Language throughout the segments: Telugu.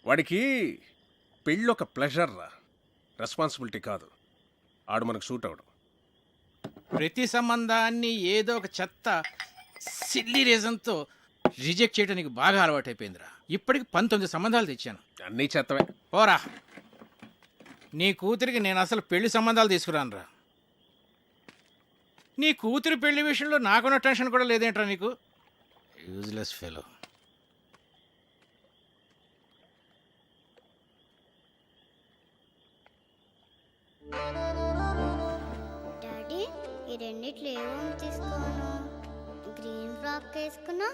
వాడికి పెళ్ళి ఒక ప్లెజర్ రా, రెస్పాన్సిబిలిటీ కాదు. ఆడు మనకు సూట్ అవడం. ప్రతి సంబంధాన్ని ఏదో ఒక చెత్త సిల్లీ రీజన్తో రిజెక్ట్ చేయడం నీకు బాగా అలవాటైపోయిందిరా. ఇప్పటికి 19 సంబంధాలు తెచ్చాను. అన్నీ చెత్తవే. పోరా, నీ కూతురికి నేను అసలు పెళ్లి సంబంధాలు తీసుకురానురా. నీ కూతురి పెళ్లి విషయంలో నాకున్న టెన్షన్ కూడా లేదేంట్రా నీకు? Useless fellow. డాడీ ఈ రెండిట్లో ఏమో తీసుకోను. గ్రీన్ ఫ్రాక్ వేసుకున్నా,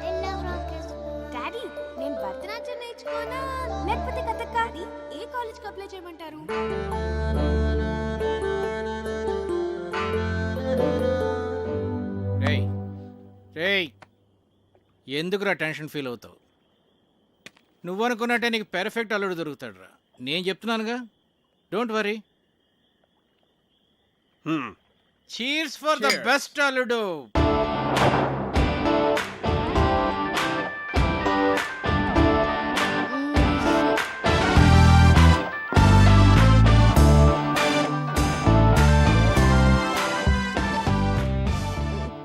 ఎల్లో ఫ్రాక్ వేసుకున్నా. డాడీ నేను భరతనాట్యం నేర్చుకోనా లేకపోతే కథక్? ఏ కాలేజ్కి అప్లై చేయమంటారు? రేయ్ రేయ్, ఎందుకురా టెన్షన్ ఫీల్ అవుతావు? నువ్వు అనుకున్నట్టే నీకు పెర్ఫెక్ట్ అల్లుడు దొరుకుతాడు రా. నేను చెప్తున్నానుగా, don't worry. Cheers for the best అల్లుడు.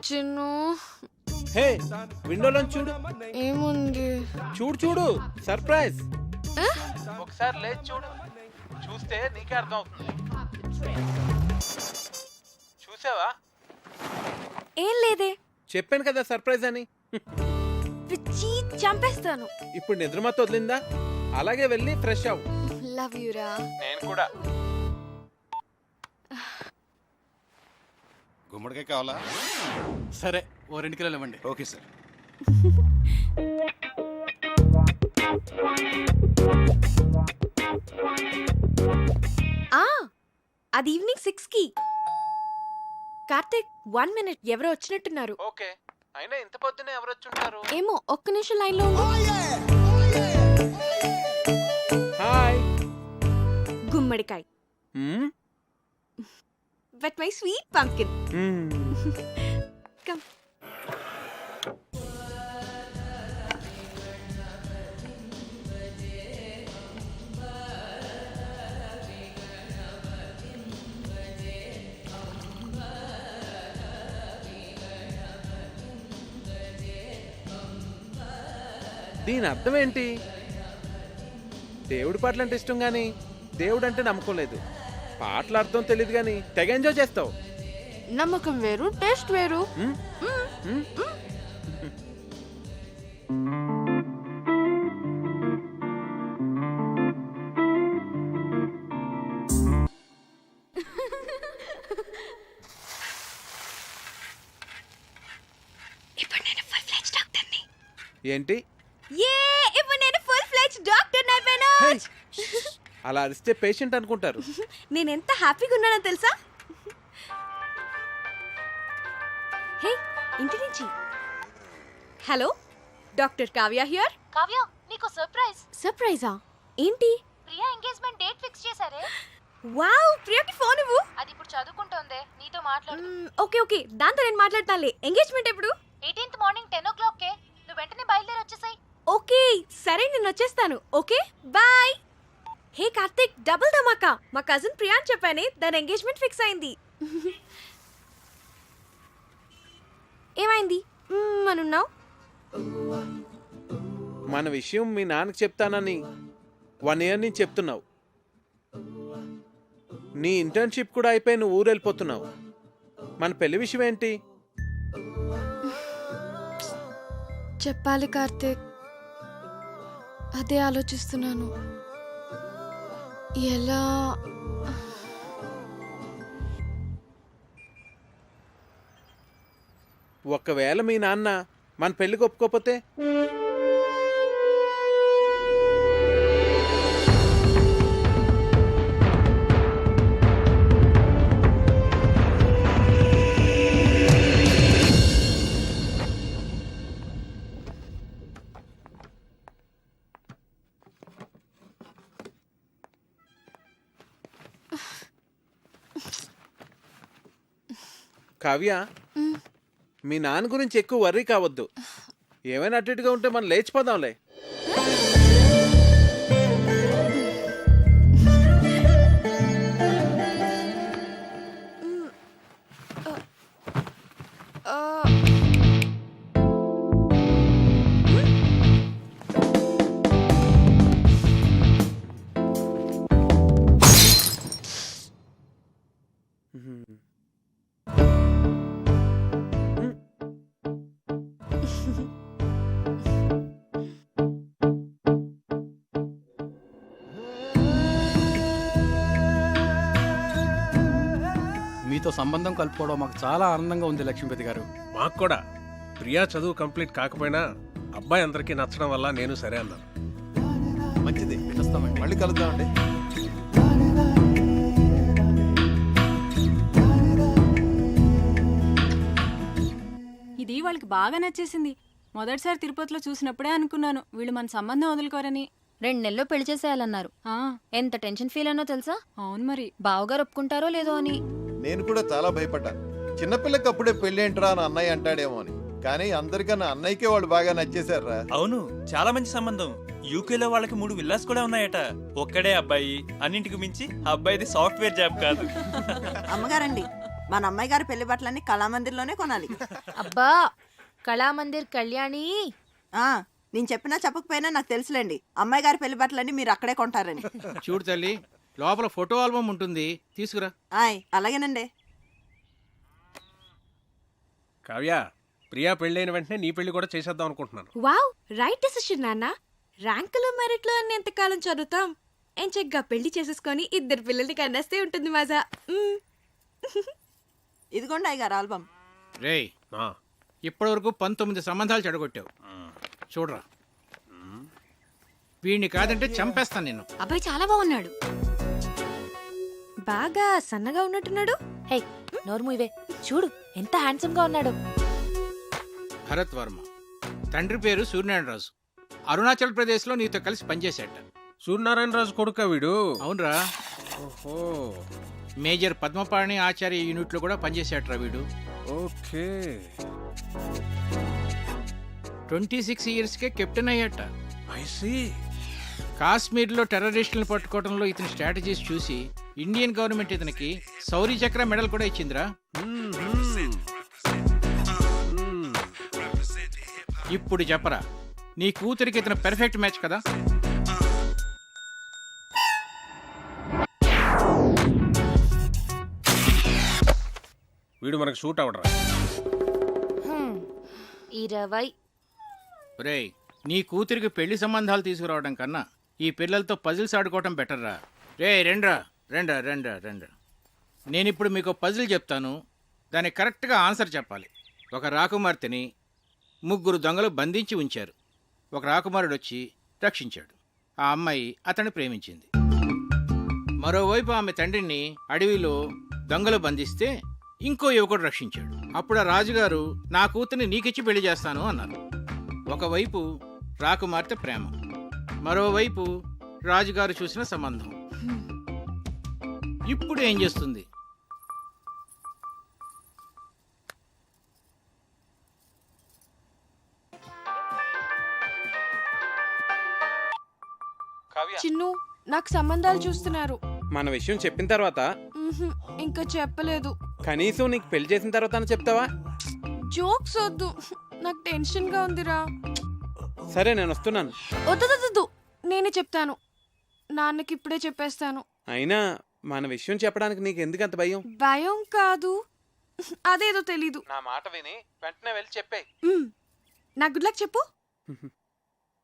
చిన్ను హే, విండోలో చూడు. ఏముంది? చూడు చూడు, సర్ప్రైజ్. ఒకసారి లేచి చూడు, చూస్తే నీకే అర్థం అవుతుంది. చూసావా? ఏం లేదే. చెప్పాను కదా సర్ప్రైజ్ అని. పిచ్చి చంపేస్తాను. ఇప్పుడు నిద్రమత వదిలిందా? అలాగే వెళ్ళి ఫ్రెష్ అవ్వు. లవ్ యూ రా. నేను కూడా. గుమ్మడికాయ కావాలా? సరే, ఓ 2 కిలోలు ఇవ్వండి. Okay sir. అది ఈవినింగ్ 6కి. కార్తిక్ 1 minute, ఎవరో వచ్చినట్టున్నారు. ఓకే, అయినా ఇంత పొద్దునే ఎవరు వచ్చుంటారు? ఏమో, ఒక్క నిమిషం లైన్లో ఉండు. హాయ్. గుమ్మడికాయ్. But my sweet pumpkin. Come. దీని అర్థం ఏంటి? దేవుడి పాటలు అంటే ఇష్టం కానీ దేవుడు అంటే నమ్మకం లేదు. పాటల అర్థం తెలియదు కానీ తెగ ఎంజాయ్ చేస్తావు. నమ్మకం వేరు, టేస్ట్ వేరు. ఇప్పుడు నేను ఫుల్ ఫ్లెడ్జ్ డాక్టర్ని. ఏంటి? ఇప్పుడు నేను ఫుల్ ఫ్లెడ్జ్ డాక్టర్ని అయిపోయాను. అలా అరిస్తే పేషెంట్ అనుకుంటారు. నేను ఎంత హ్యాపీగా ఉన్నానో తెలుసా? హే, ఇంటి నుంచి. Hello, doctor Kavya here. Kavya, నీకు సర్ప్రైజ్. సర్ప్రైజా? ఏంటి? ప్రియా ఎంగేజ్మెంట్ డేట్ ఫిక్స్ చేశారే. వావ్, ప్రియకి ఫోన్ ఇవ్వు. అది ఇప్పుడు చదువుకుంటోందే, నీతో మాట్లాడు. ఓకే, దాంతో నేను మాట్లాడతానులే. ఎంగేజ్మెంట్ ఎప్పుడు? 18th morning 10 o'clock. నువ్వు వెంటనే బయలుదేరి వచ్చేసాయి. ఓకే, సరే, నేను వచ్చేస్తాను. Okay, bye. Hey Karthik, double ధమాకా. మా కజిన్ ప్రియా అని చెప్పానే, దాని ఎంగేజ్మెంట్ ఫిక్స్ అయింది. ఏమైంది అనున్నావు? మన విషయం మీ నాన్నకి చెప్తానని 1 year నుంచి చెప్తున్నావు. నీ ఇంటర్న్షిప్ కూడా అయిపోయి నువ్వు ఊరు వెళ్ళిపోతున్నావు. మన పెళ్లి విషయం ఏంటి? చెప్పాలి కార్తిక్, అదే ఆలోచిస్తున్నాను. ఎలా? ఒకవేళ మీ నాన్న మన పెళ్లికి ఒప్పుకోకపోతే? కావ్య, మీ నాన్న గురించి ఎక్కువ వర్రీ కావద్దు. ఏమైనా అటు ఇటుగా ఉంటే మనం లేచిపోదాంలే. మీతో సంబంధం కలుపుకోవడం మాకు చాలా ఆనందంగా ఉంది లక్ష్మీపతి గారు. మాకు కూడా ప్రియా చదువు కంప్లీట్ కాకపోయినా అబ్బాయి అందరికీ నచ్చడం వల్ల నేను సరే అన్నాను. మంచిది, వస్తామండి. మళ్ళీ కలుద్దామండి. ఇది వాళ్ళకి బాగా నచ్చేసింది. మొదటిసారి తిరుపతిలో చూసినప్పుడే అనుకున్నాను వీళ్ళు మన సంబంధం వదులుకోరని. 2 నెలల్లో పెళ్లి చేసేయాలన్నారు. ఆ, ఎంత టెన్షన్ ఫీల్ అనో తెలుసా? అవును మరి. బావగారు ఒప్పుకుంటారో లేదో అని. నేను కూడా చాలా భయపడ్డాను. చిన్నపిల్లకి అప్పుడే పెళ్లి ఏంట్రా అని అన్నయ్య అంటాడేమో అని. కానీ అందరికన్నా అన్నయ్యకే వాళ్ళు బాగా నచ్చేశారా. అవును, చాలా మంచి సంబంధం. యూకేలో వాళ్ళకి 3 విల్లాస్ కూడా ఉన్నాయట. ఒక్కడే అబ్బాయి, అన్నింటికి మించి అబ్బాయిది సాఫ్ట్వేర్ జాబ్ కాదు. అమ్మగారండి, మన అమ్మాయి గారి పెళ్లి బట్టలన్నీ కళామందిర్లోనే కొనాలి. అబ్బా, కళామందిర్ కళ్యాణి. నేను చెప్పినా చెప్పకపోయినా నాకు తెలుసులేండి, అమ్మాయి గారి పెళ్లి బట్టలన్నీ మీరు అక్కడే కొంటారని. చూడు తల్లి, లోపల ఫోటో ఆల్బమ్ ఉంటుంది, తీసుకురా. అలాగేనండి. కావ్య, ప్రియా పెళ్ళైన వెంటనే నీ పెళ్లి కూడా చేసేద్దాం అనుకుంటున్నాను. వావ్, రైట్ డెసిషన్ నాన్న. ర్యాంకులు మెరిట్లు అని ఎంతకాలం చదువుతాం? ఎంచగ్గా పెళ్లి చేసేసుకొని 2 పిల్లల్ని కన్నేస్తే ఉంటుంది మజా. ఇదిగోండి అయ్యగారు ఆల్బమ్. రేయ్, ఇప్పటివరకు 19 సంబంధాలు చెడగొట్టావు. చూడరా, వీడిని కాదంటే చంపేస్తాను నేను. అబ్బాయి చాలా బాగున్నాడు. బాగా సన్నగా ఉన్నట్టున్నాడు. హే, నోర్ము ఇవే. చూడు ఎంత హ్యాండ్సమ్ గా ఉన్నాడు. భరత్ వర్మ, తండ్రి పేరు సూర్యనారాయణరాజు. అరుణాచల్ ప్రదేశ్ లో నీతో కలిసి పనిచేశాట. సూర్యనారాయణరాజు కొడుకా వీడు? అవునరా. ఓహో, మేజర్ పద్మపాణి ఆచార్య యూనిట్ లో కూడా పనిచేశాట్రా వీడు. ఓకే. 26 years కే కెప్టెన్ అయ్యాట. I see. కాశ్మీర్లో టెర్రరిస్టులను పట్టుకోవడంలో ఇతని స్ట్రాటజీస్ చూసి ఇండియన్ గవర్నమెంట్ ఇతనికి శౌర్య చక్ర మెడల్ కూడా ఇచ్చిందిరా. ఇప్పుడు చెప్పరా, నీ కూతురికి ఇతను పెర్ఫెక్ట్ మ్యాచ్ కదా? వీడు మనకు షూట్ అవడరా. 20. రేయ్, నీ కూతురికి పెళ్లి సంబంధాలు తీసుకురావడం కన్నా ఈ పిల్లలతో పజిల్స్ ఆడుకోవటం బెటర్రా. రే రెండ్రా రెండ్రా రెండ్రా రెండ్రా. నేనిప్పుడు మీకు పజిల్ చెప్తాను, దానికి కరెక్ట్గా ఆన్సర్ చెప్పాలి. ఒక రాకుమార్తెని 3 దొంగలు బంధించి ఉంచారు. ఒక రాకుమారుడు వచ్చి రక్షించాడు. ఆ అమ్మాయి అతన్ని ప్రేమించింది. మరోవైపు ఆమె తండ్రిని అడవిలో దొంగలు బంధిస్తే ఇంకో యువకుడు రక్షించాడు. అప్పుడు ఆ రాజుగారు నా కూతుర్ని నీకిచ్చి పెళ్లి చేస్తాను అన్నారు. ఒకవైపు రాకుమార్తె ప్రేమ, మరోవైపు రాజుగారు చూసిన సంబంధం. ఇప్పుడు ఏం చేస్తుంది? చిన్ను, నాకు సంబంధాలు చూస్తున్నారు. మన విషయం చెప్పిన తర్వాత ఇంకా చెప్పలేదు. కనీసం నీకు పెళ్లి చేసిన తర్వాత చెప్తావా? జోక్స్ వద్దు, నాకు టెన్షన్ గా ఉందిరా. సరే, నేను వస్తున్నాను. వద్దు, నేనే చెప్తాను. నాన్నకి ఇప్పుడే చెప్పేస్తాను. అయినా మన విషయం చెప్పడానికి నీకు ఎందుకు అంత భయం? భయం కాదు, అదేదో తెలీదు. నా మాట విని వెంటనే వెళ్ళి చెప్పే. నా గుడ్ లక్ చెప్పు.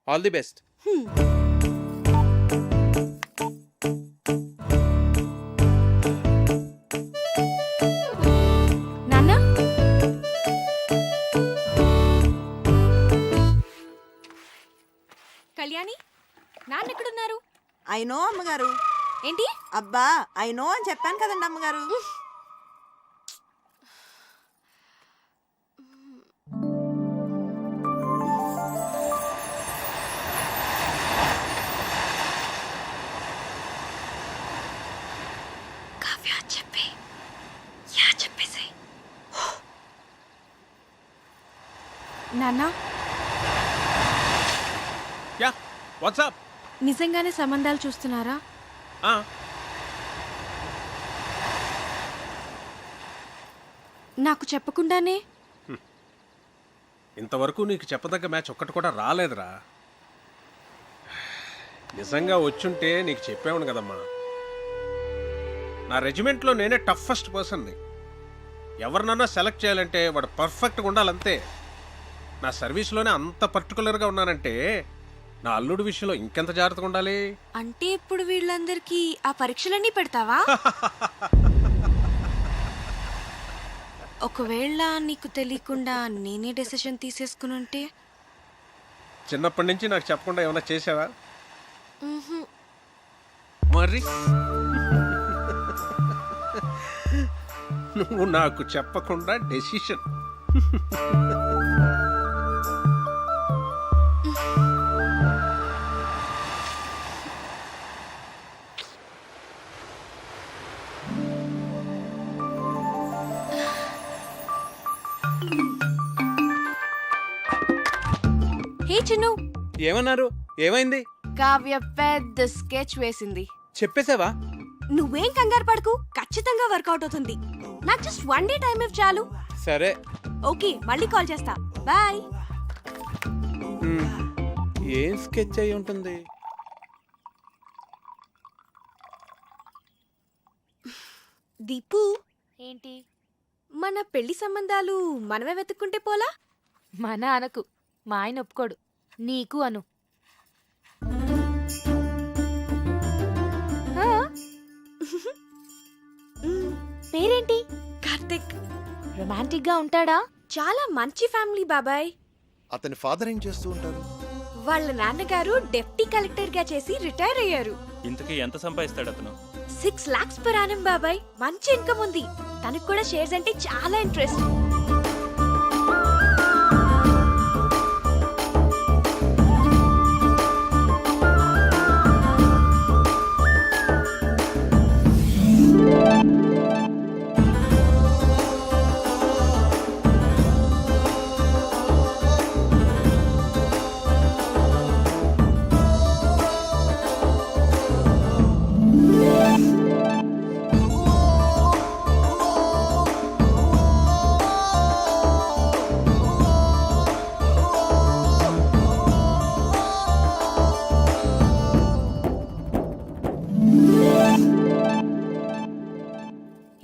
All the best. నాన్న, కళ్యాణి, నాన్న ఎక్కడున్నారు? అయినో అమ్మగారు. ఏంటి? అబ్బా, అయినో అని చెప్పాను కదండి అమ్మగారు. నాన్న, యా, వాట్సాప్. నిజంగానే సంబంధాలు చూస్తున్నారా? నాకు చెప్పకుండానే? ఇంతవరకు నీకు చెప్పదగ్గ మ్యాచ్ ఒక్కటి కూడా రాలేదురా. నిజంగా వచ్చుంటే నీకు చెప్పేవాను కదమ్మా. నా రెజిమెంట్లో నేనే టఫెస్ట్ పర్సన్ని. ఎవరినన్నా సెలెక్ట్ చేయాలంటే వాడు పర్ఫెక్ట్గా ఉండాలంతే. నా సర్వీస్లోనే అంత పర్టికులర్గా ఉన్నానంటే నా అల్లుడి విషయంలో ఇంకెంత జాగ్రత్తగా ఉండాలి. అంటే ఇప్పుడు వీళ్ళందరికీ ఆ పరీక్షలన్నీ పెడతావా? ఒకవేళ నీకు తెలియకుండా నేనే డెసిషన్ తీసేసుకుని ఉంటే? చిన్నప్పటి నుంచి నాకు చెప్పకుండా ఏమైనా చేసావా? మరి నువ్వు నాకు చెప్పకుండా డెసిషన్. హే చిన్ను, ఏమన్నారు? ఏమైంది? కావ్య పెద్ద స్కెచ్ వేసింది. చెప్పేసావా? నువ్వేం కంగారు పడకు, ఖచ్చితంగా వర్కౌట్ అవుతుంది. నాకు జస్ట్ 1 డే టైం ఇవ్వు చాలు. సరే. ఓకే, మళ్ళీ కాల్ చేస్తా. బాయ్. ఏం స్కెచ్ అయి ఉంటుంది? దీపు, ఏంటి? మన పెళ్లి సంబంధాలు మనమే వెతుక్కుంటే పోలా? మన అనకు, మా ఆయన ఒప్పుకోడు. నీకు అను. పేరేంటి? కార్తిక్. రొమాంటిక్ గా ఉంటాడా? చాలా మంచి ఫ్యామిలీ బాబాయ్. అతని ఫాదర్ ఏం చేస్తూ ఉంటారు? వాళ్ళ నాన్నగారు డెప్యూటీ కలెక్టర్ గా చేసి రిటైర్ అయ్యారు. ఇంతకీ ఎంత సంపాదిస్తాడు అతను? 6 lakhs per annum బాబాయ్. మంచి ఇన్కమ్ ఉంది. తనకు కూడా షేర్స్ అంటే చాలా ఇంట్రెస్ట్.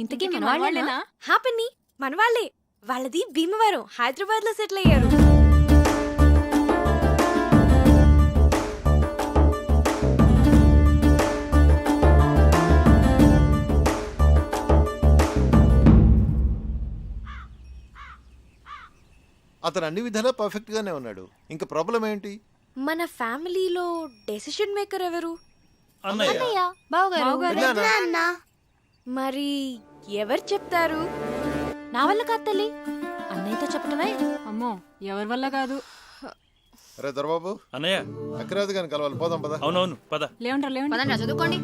ఇంతకీ మన వాళ్ళేనా? హ్యాపీ మన వాళ్ళే. వాళ్ళది భీమవరం, హైదరాబాద్ లో సెటిల్ అయ్యారు. అతను అన్ని విధాలా పర్ఫెక్ట్ గానే ఉన్నాడు. ఇంకా ప్రాబ్లం ఏంటి? మన ఫ్యామిలీలో డెసిషన్ మేకర్ ఎవరు? అన్నయ్య. బావగారు. మరి ఎవరు చెప్తారు? నా వల్ల కాదు తల్లి, అన్నయ్యతో చెప్పటమే. అమ్మో, ఎవరి వల్ల కాదు. అరే దొరబాబు, అన్నయ్య. అక్కరాదు కానీ కలవాలి. పోదాం పద. అవునవును, పద. లేవంటారు. చదువుకోండి.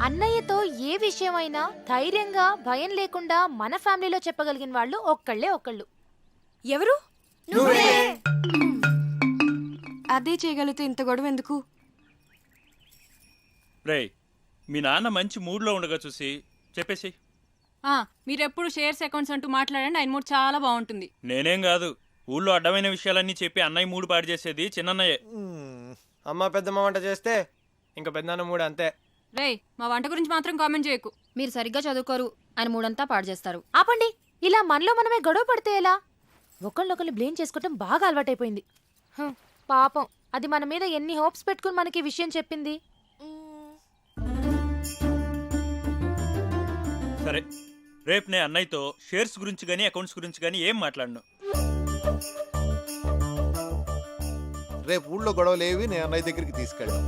అన్నయ్యతో ఏ విషయమైనా ధైర్యంగా భయం లేకుండా మన ఫ్యామిలీలో చెప్పగలిగిన వాళ్ళు ఒక్కళ్ళు. ఎవరు? అదే చేయగలిగితే ఇంత గొడవ ఎందుకు? రేయ్, మీ నాన్న మంచి మూడ్లో ఉండగా చూసి చెప్పేసి. మీరెప్పుడు షేర్స్ అకౌంట్స్ అంటూ మాట్లాడండి, ఆయన మూడు చాలా బాగుంటుంది. నేనేం కాదు, ఊళ్ళో అడ్డమైన విషయాలన్నీ చెప్పి అన్నయ్య మూడు పాడు చేసేది చిన్నయ్యే. అమ్మ పెద్దమ్మ వంట చేస్తే ఇంకా పెద్దనాన్న మూడు అంతే. రేయ్, మా వంట గురించి మాత్రం కామెంట్ చేయకు. మీరు సరిగ్గా చదువుకోరు, ఆయన మూడంతా పాడు చేస్తారు. ఆపండి. ఇలా మనలో మనమే గొడవ పడితే ఎలా? ఒకళ్ళొకళ్ళు బ్లేమ్ చేసుకోవటం బాగా అలవాటైపోయింది. పాపం, అది మన మీద ఎన్ని హోప్స్ పెట్టుకుని మనకి ఈ విషయం చెప్పింది. సరే, రేపు నేను అన్నయ్యతో షేర్స్ గురించి కానీ అకౌంట్స్ గురించి కానీ ఏం మాట్లాడను. రేపు ఊళ్ళో గొడవలు ఏవి నేను అన్నయ్య దగ్గరికి తీసుకెళ్ళాం.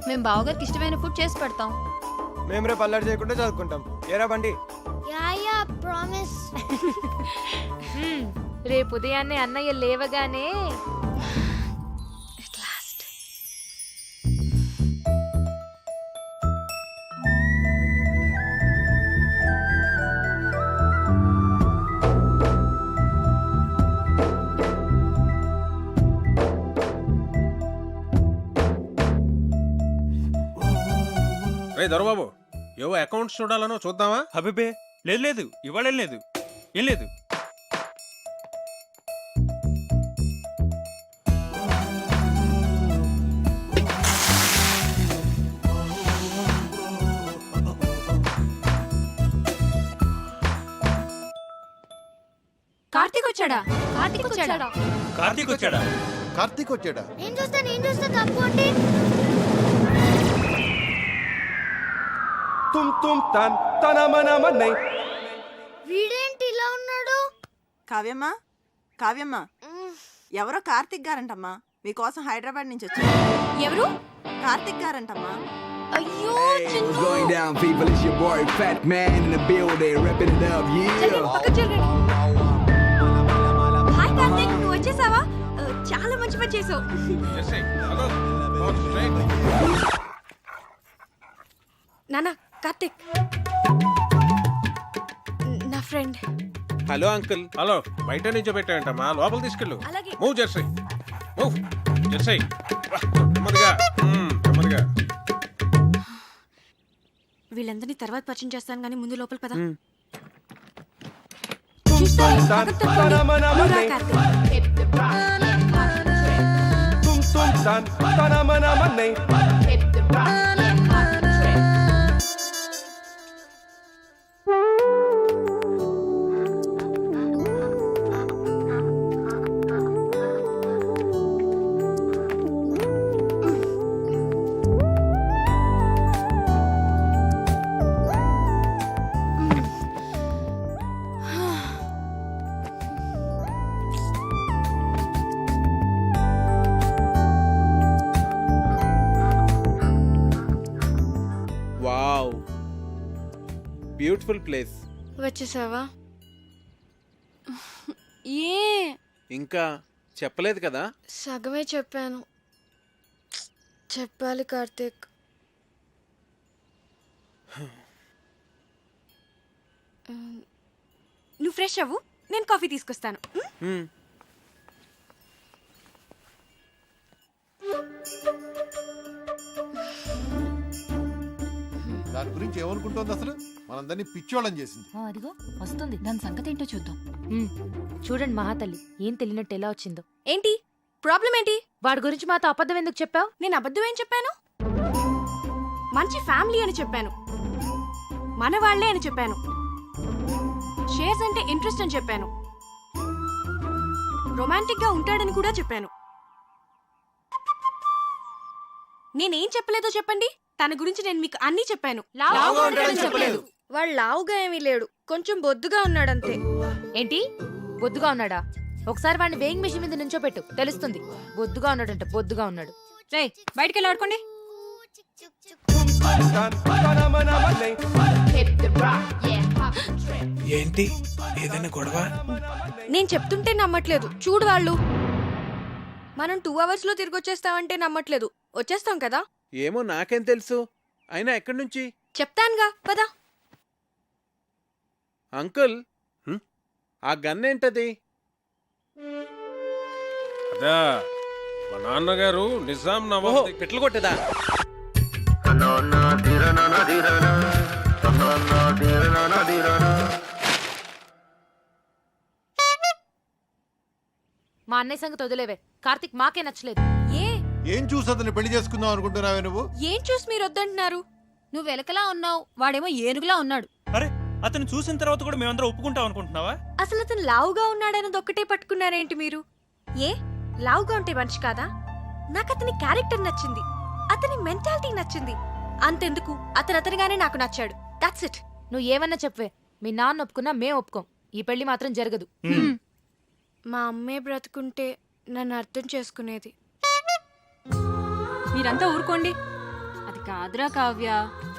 మేము బావగారికి ఇష్టమైన ఫుడ్ చేసి పెడతాం. మేము రేపు అల్లరి చేయకుండా చదువుకుంటాం. ఏరా బండి? Yeah promise. రేపు ఉదయాన్నే అన్నయ్య లేవగానే రే దొరబాబు, ఏవో అకౌంట్స్ చూడాలనో చూద్దామా? అబిబే, లేదు లేదు ఇవాళ ఏం లేదు ఏం లేదు. కార్తీక్ వచ్చాడా? కార్తీక్ వచ్చాడా? కార్తీక్ వచ్చాడా? కార్తీక్ వచ్చాడా? నేను చూస్తా తప్పండి. వీడేంటి ఇలా ఉన్నాడు? కావ్యమ్మా కావ్యమ్మా, ఎవరో కార్తీక్ గారంటమ్మా, మీకోసం హైదరాబాద్ నుంచి వచ్చారు. ఎవరు? కార్తీక్ గారంటమ్మా. అయ్యో What's going down, people? It's your boy, Fat Man, in the building, repping it up, yeah. Hi Karthik, నువ్వు వచ్చేసావా? చాలా మంచి పని చేసావు. Jersey, hello. Walk straight. నానా, కార్తీక్ నా ఫ్రెండ్. Hello uncle. హలో, బయట నుంచో పెట్టాయంటమ్మా, లోపల తీసుకెళ్ళు. అలాగే. Move Jersey, move Jersey. నెమ్మదిగా, నెమ్మదిగా. వీళ్ళందరినీ తర్వాత పరిచయం చేస్తాను కానీ ముందు లోపల పద. Wow, beautiful place. వచ్చేసావా? ఏ ఇంకా చెప్పలేదు కదా? సగమే చెప్పాను. చెప్పాలి కార్తీక్. నువ్వు ఫ్రెష్ అవ్వు, నేను కాఫీ తీసుకొస్తాను. దాని గురించి ఏమనుకుంటోంది అసలు? మనందరినీ పిచ్చోళ్ళని చేసింది. అదిగో వస్తుంది, దాని సంగతి ఏంటో చూద్దాం. చూడండి మహాతల్లి, ఏం తెలియనట్టు ఎలా వచ్చిందో. ఏంటి ప్రాబ్లం ఏంటి? వాడి గురించి మాతో అబద్ధం ఎందుకు చెప్పావు? నేను అబద్ధం ఏం చెప్పాను? మంచి ఫ్యామిలీ అని చెప్పాను, మన వాళ్ళే అని చెప్పాను, షేర్స్ అంటే ఇంట్రెస్ట్ అని చెప్పాను, రొమాంటిక్ గా ఉంటాడని కూడా చెప్పాను. నేనేం చెప్పలేదో చెప్పండి. తన గురించి నేను మీకు అన్నీ చెప్పాను. వాడు లావుగా ఏమీ లేడు, కొంచెం బొద్దుగా ఉన్నాడంతే. ఏంటి బొద్దుగా ఉన్నాడా? ఒకసారి వాడిని వేయింగ్ మిషన్ మీద నుంచో పెట్టు, తెలుస్తుంది. బొద్దుగా ఉన్నాడంట, బొద్దుగా ఉన్నాడు. రే బయటికి వెళ్ళి ఆడుకోండి. ఏంటి ఏదైనా గొడవ? నేను చెప్తుంటే నమ్మట్లేదు, చూడు వాళ్ళు. మనం 2 hours లో తిరిగి వచ్చేస్తామంటే నమ్మట్లేదు. వచ్చేస్తాం కదా? ఏమో నాకేం తెలుసు. అయినా ఎక్కడి నుంచి? చెప్తానుగా, పద. అంకుల్, ఆ గన్ ఏంటది? అదా మా నాన్నగారు నిజాం ఓహో, నవాబ్ పిట్టలు కొట్టేదా? మా అన్నయ్య సంగతి వదిలేవే. కార్తీక్ మాకే నచ్చలేదు. ఏం చూసి అతన్ని పెళ్లి చేసుకుందాం అనుకుంటున్నావే నువ్వు? ఏం చూసి మీరు వద్దంటున్నారు? నువ్వు వెలకలా ఉన్నావు, వాడేమో ఏనుగులా ఉన్నాడు. అరే, అతను చూసిన తర్వాత కూడా మేమందరం ఒప్పుకుంటాం అనుకుంటున్నావా? అసలు అతను లావుగా ఉన్నాడన్నది ఒక్కటే పట్టుకున్నారేంటి మీరు? ఏ లావుగా ఉంటే మనిషి కాదా? నాకు అతని క్యారెక్టర్ నచ్చింది, అతని మెంటాలిటీ నచ్చింది. అంతెందుకు, అతనిగానే నాకు నచ్చాడు. That's it. నువ్వు ఏమన్నా చెప్పవే, మీ నాన్న ఒప్పుకున్నా మేం ఒప్పుకోం. ఈ పెళ్లి మాత్రం జరగదు. మా అమ్మే బ్రతుకుంటే నన్ను అర్థం చేసుకునేది. మీరంతా ఊరుకోండి. అది కాదురా కావ్య,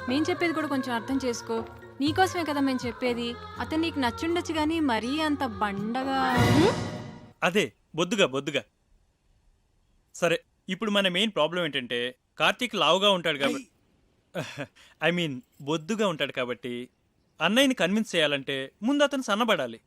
మేం చెప్పేది కూడా కొంచెం అర్థం చేసుకో. నీకోసమే కదా మేము చెప్పేది. అతను నీకు నచ్చుండొచ్చు గానీ మరీ అంత బండగా. అదే బొద్దుగా. సరే, ఇప్పుడు మన మెయిన్ ప్రాబ్లం ఏంటంటే కార్తీక్ లావుగా ఉంటాడు కాబట్టి, ఐ మీన్ బొద్దుగా ఉంటాడు కాబట్టి అన్నయ్యని కన్విన్స్ చేయాలంటే ముందు అతను సన్నబడాలి.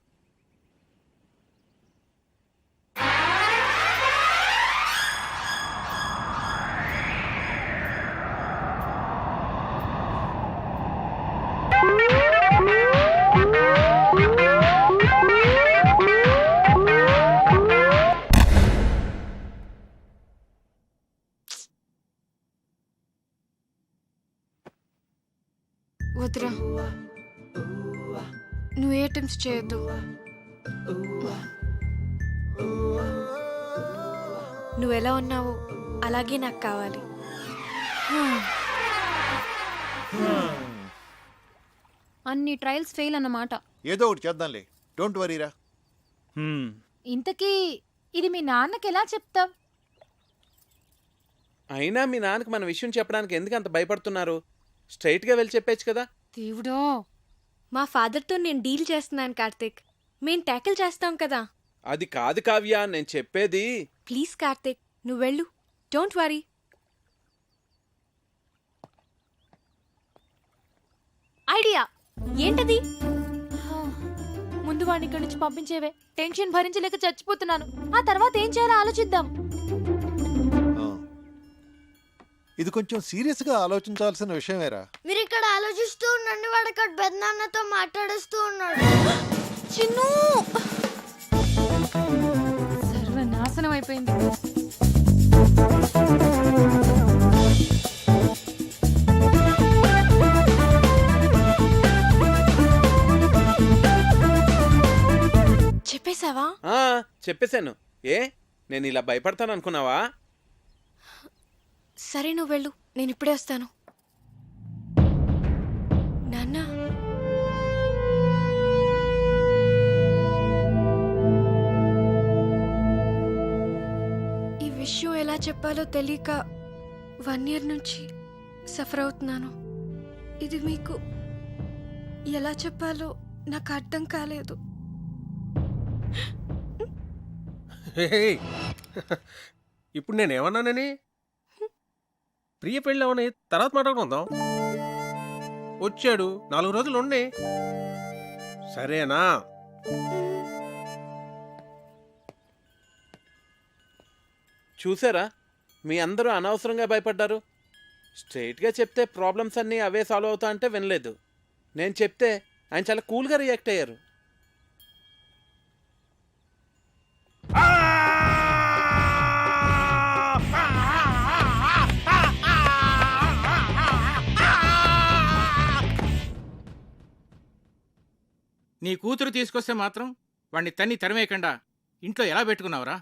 వద్దురా, నువ్వు ఏ అటెంప్ట్స్ చేయొద్దు. నువ్వు ఎలా ఉన్నావో అలాగే నాకు కావాలి. అన్ని ట్రయల్స్ ఫెయిల్ అన్నమాట. ఏదో ఒకటి చేద్దాంలే, డోంట్ వరీరా. ఇంతకీ ఇది మీ నాన్నకి ఎలా చెప్తావ్? అయినా మీ నాన్నకి మన విషయం చెప్పడానికి ఎందుకు అంత భయపడుతున్నారు? స్ట్రైట్గా వెళ్ళి చెప్పేచ్చు కదా. దేవుడో, మా ఫాదర్తో నేను డీల్ చేస్తున్నాను కార్తిక్. మేం ట్యాకిల్ చేస్తాం కదా. అది కాదు కావ్య, నేను చెప్పేది. ప్లీజ్ కార్తిక్, నువ్వు వెళ్ళు. Don't worry. ఐడియా ఏంటది? ముందు వాడిని ఇక్కడి నుంచి పంపించేవే. టెన్షన్ భరించలేక చచ్చిపోతున్నాను. ఆ తర్వాత ఏం చేయాలో ఆలోచిద్దాం. ఇది కొంచెం సీరియస్ గా ఆలోచించాల్సిన విషయమేరా. మీరు ఇక్కడ ఆలోచిస్తూ ఉండండి, వాడు అక్కడ పెద్దనాన్నతో మాట్లాడుస్తూ ఉన్నాడు. చిన్ను, సర్వనాశనం అయిపోయింది. చెప్పేశావా? చెప్పేశాను. ఏ నేను ఇలా భయపడతాను అనుకున్నావా? సరే, నువ్వు వెళ్ళు, నేను ఇప్పుడే వస్తాను. నాన్న, ఈ విషయం ఎలా చెప్పాలో తెలియక 1 year నుంచి సఫర్ అవుతున్నాను. ఇది మీకు ఎలా చెప్పాలో నాకు అర్థం కాలేదు. ఇప్పుడు నేనేమన్నానని? ప్రియ పెళ్ళవని తర్వాత మాట్లాడుకుందాం. వచ్చాడు, 4 రోజులు ఉండి, సరేనా? చూసారా, మీ అందరూ అనవసరంగా భయపడ్డారు. స్ట్రైట్గా చెప్తే ప్రాబ్లమ్స్ అన్నీ అవే సాల్వ్ అవుతా అంటే వినలేదు. నేను చెప్తే ఆయన చాలా కూల్గా రియాక్ట్ అయ్యారు. నీ కూతురు తీసుకొస్తే మాత్రం వాడిని తన్ని తరిమేయకుండా ఇంట్లో ఎలా పెట్టుకున్నావురా?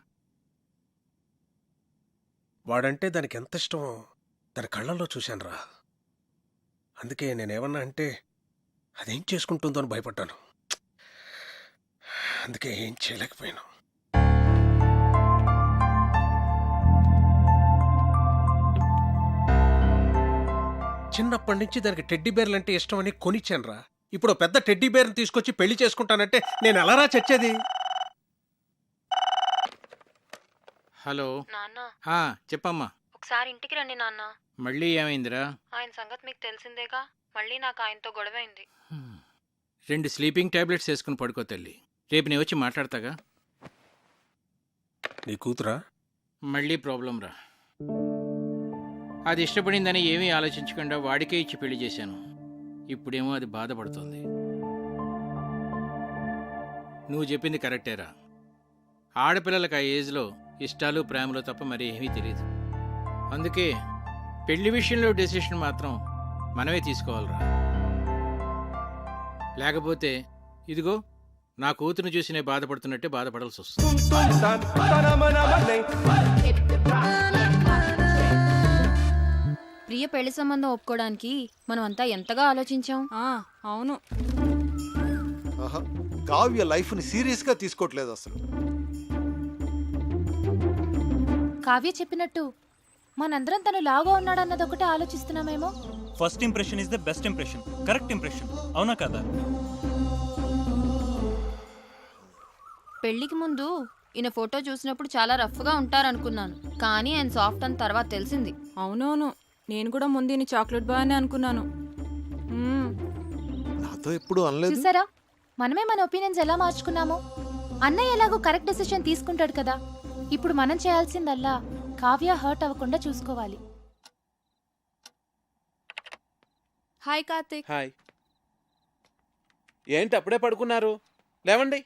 వాడంటే దానికి ఎంత ఇష్టమో దాని కళ్ళల్లో చూశానురా. అందుకే నేనేమన్నా అంటే అదేం చేసుకుంటుందో అని భయపడ్డాను. అందుకే ఏం చేయలేకపోయాను. చిన్నప్పటి నుంచి దానికి టెడ్డీ బేర్లు అంటే ఇష్టం అని కొనిచ్చానురా. ఇప్పుడు పెద్ద టెడ్డీ బేర్ని తీసుకొచ్చి పెళ్లి చేసుకుంటానంటే నేను ఎలారా చచ్చేది? హలో నాన్న, చెప్పమ్మా. ఒకసారి ఇంటికి రండి నాన్న. మళ్ళీ ఏమైందిరా? ఆయన సంగతి మీకు తెలిసిందేగా. మళ్ళీ నాకు ఆయనతో గొడవైంది. 2 స్లీపింగ్ టాబ్లెట్స్ వేసుకుని పడుకో తల్లి. రేపు నేను వచ్చి మాట్లాడతాగా. నీ కూతురా? మళ్ళీ ప్రాబ్లం రా. అది ఇష్టపడిందని ఏమీ ఆలోచించకుండా వాడికే ఇచ్చి పెళ్లి చేశాను. ఇప్పుడేమో అది బాధపడుతుంది. నువ్వు చెప్పింది కరెక్టేరా. ఆడపిల్లలకు ఆ ఏజ్లో ఇష్టాలు ప్రేమలు తప్ప మరి ఏమీ తెలియదు. అందుకే పెళ్లి విషయంలో డెసిషన్ మాత్రం మనమే తీసుకోవాలిరా. లేకపోతే ఇదిగో నా కూతురుని చూసి నేను బాధపడుతున్నట్టే బాధపడాల్సి వస్తుంది. ప్రియ పెళ్లి సంబంధం ఒప్పుకోవడానికి మనం అంతా ఎంతగా ఆలోచించాం. అవును. కావ్య లైఫ్ ని సీరియస్ గా తీసుకోవట్లేదు అసలు. కావ్య చెప్పినట్టు మనందరం తను లావుగా ఉన్నాడన్నది ఒకటే ఆలోచిస్తున్నామేమో. First impression is the best impression. Correct impression, అవునా కదా? పెళ్లికి ముందు ఈయన ఫోటో చూసినప్పుడు చాలా రఫ్గా ఉంటారనుకున్నాను. కానీ ఆయన సాఫ్ట్ అని తర్వాత తెలిసింది. అవునవును, నేను కూడా ముందు ఈయన చాక్లెట్ బాయ్ అని అనుకున్నాను. నాతో ఎప్పుడు అనలేదు. చూసారా, మనమే మన ఒపీనియన్స్ ఎలా మార్చుకున్నామో. అన్నయ్య ఎలాగో కరెక్ట్ డెసిషన్ తీసుకుంటాడు కదా. ఇప్పుడు మనం చేయాల్సిందల్లా కావ్య హర్ట్ అవ్వకుండా చూసుకోవాలి. హాయ్ కార్తిక్. హాయ్. ఏంటి అప్పుడే పడుకున్నారు? లేవండి.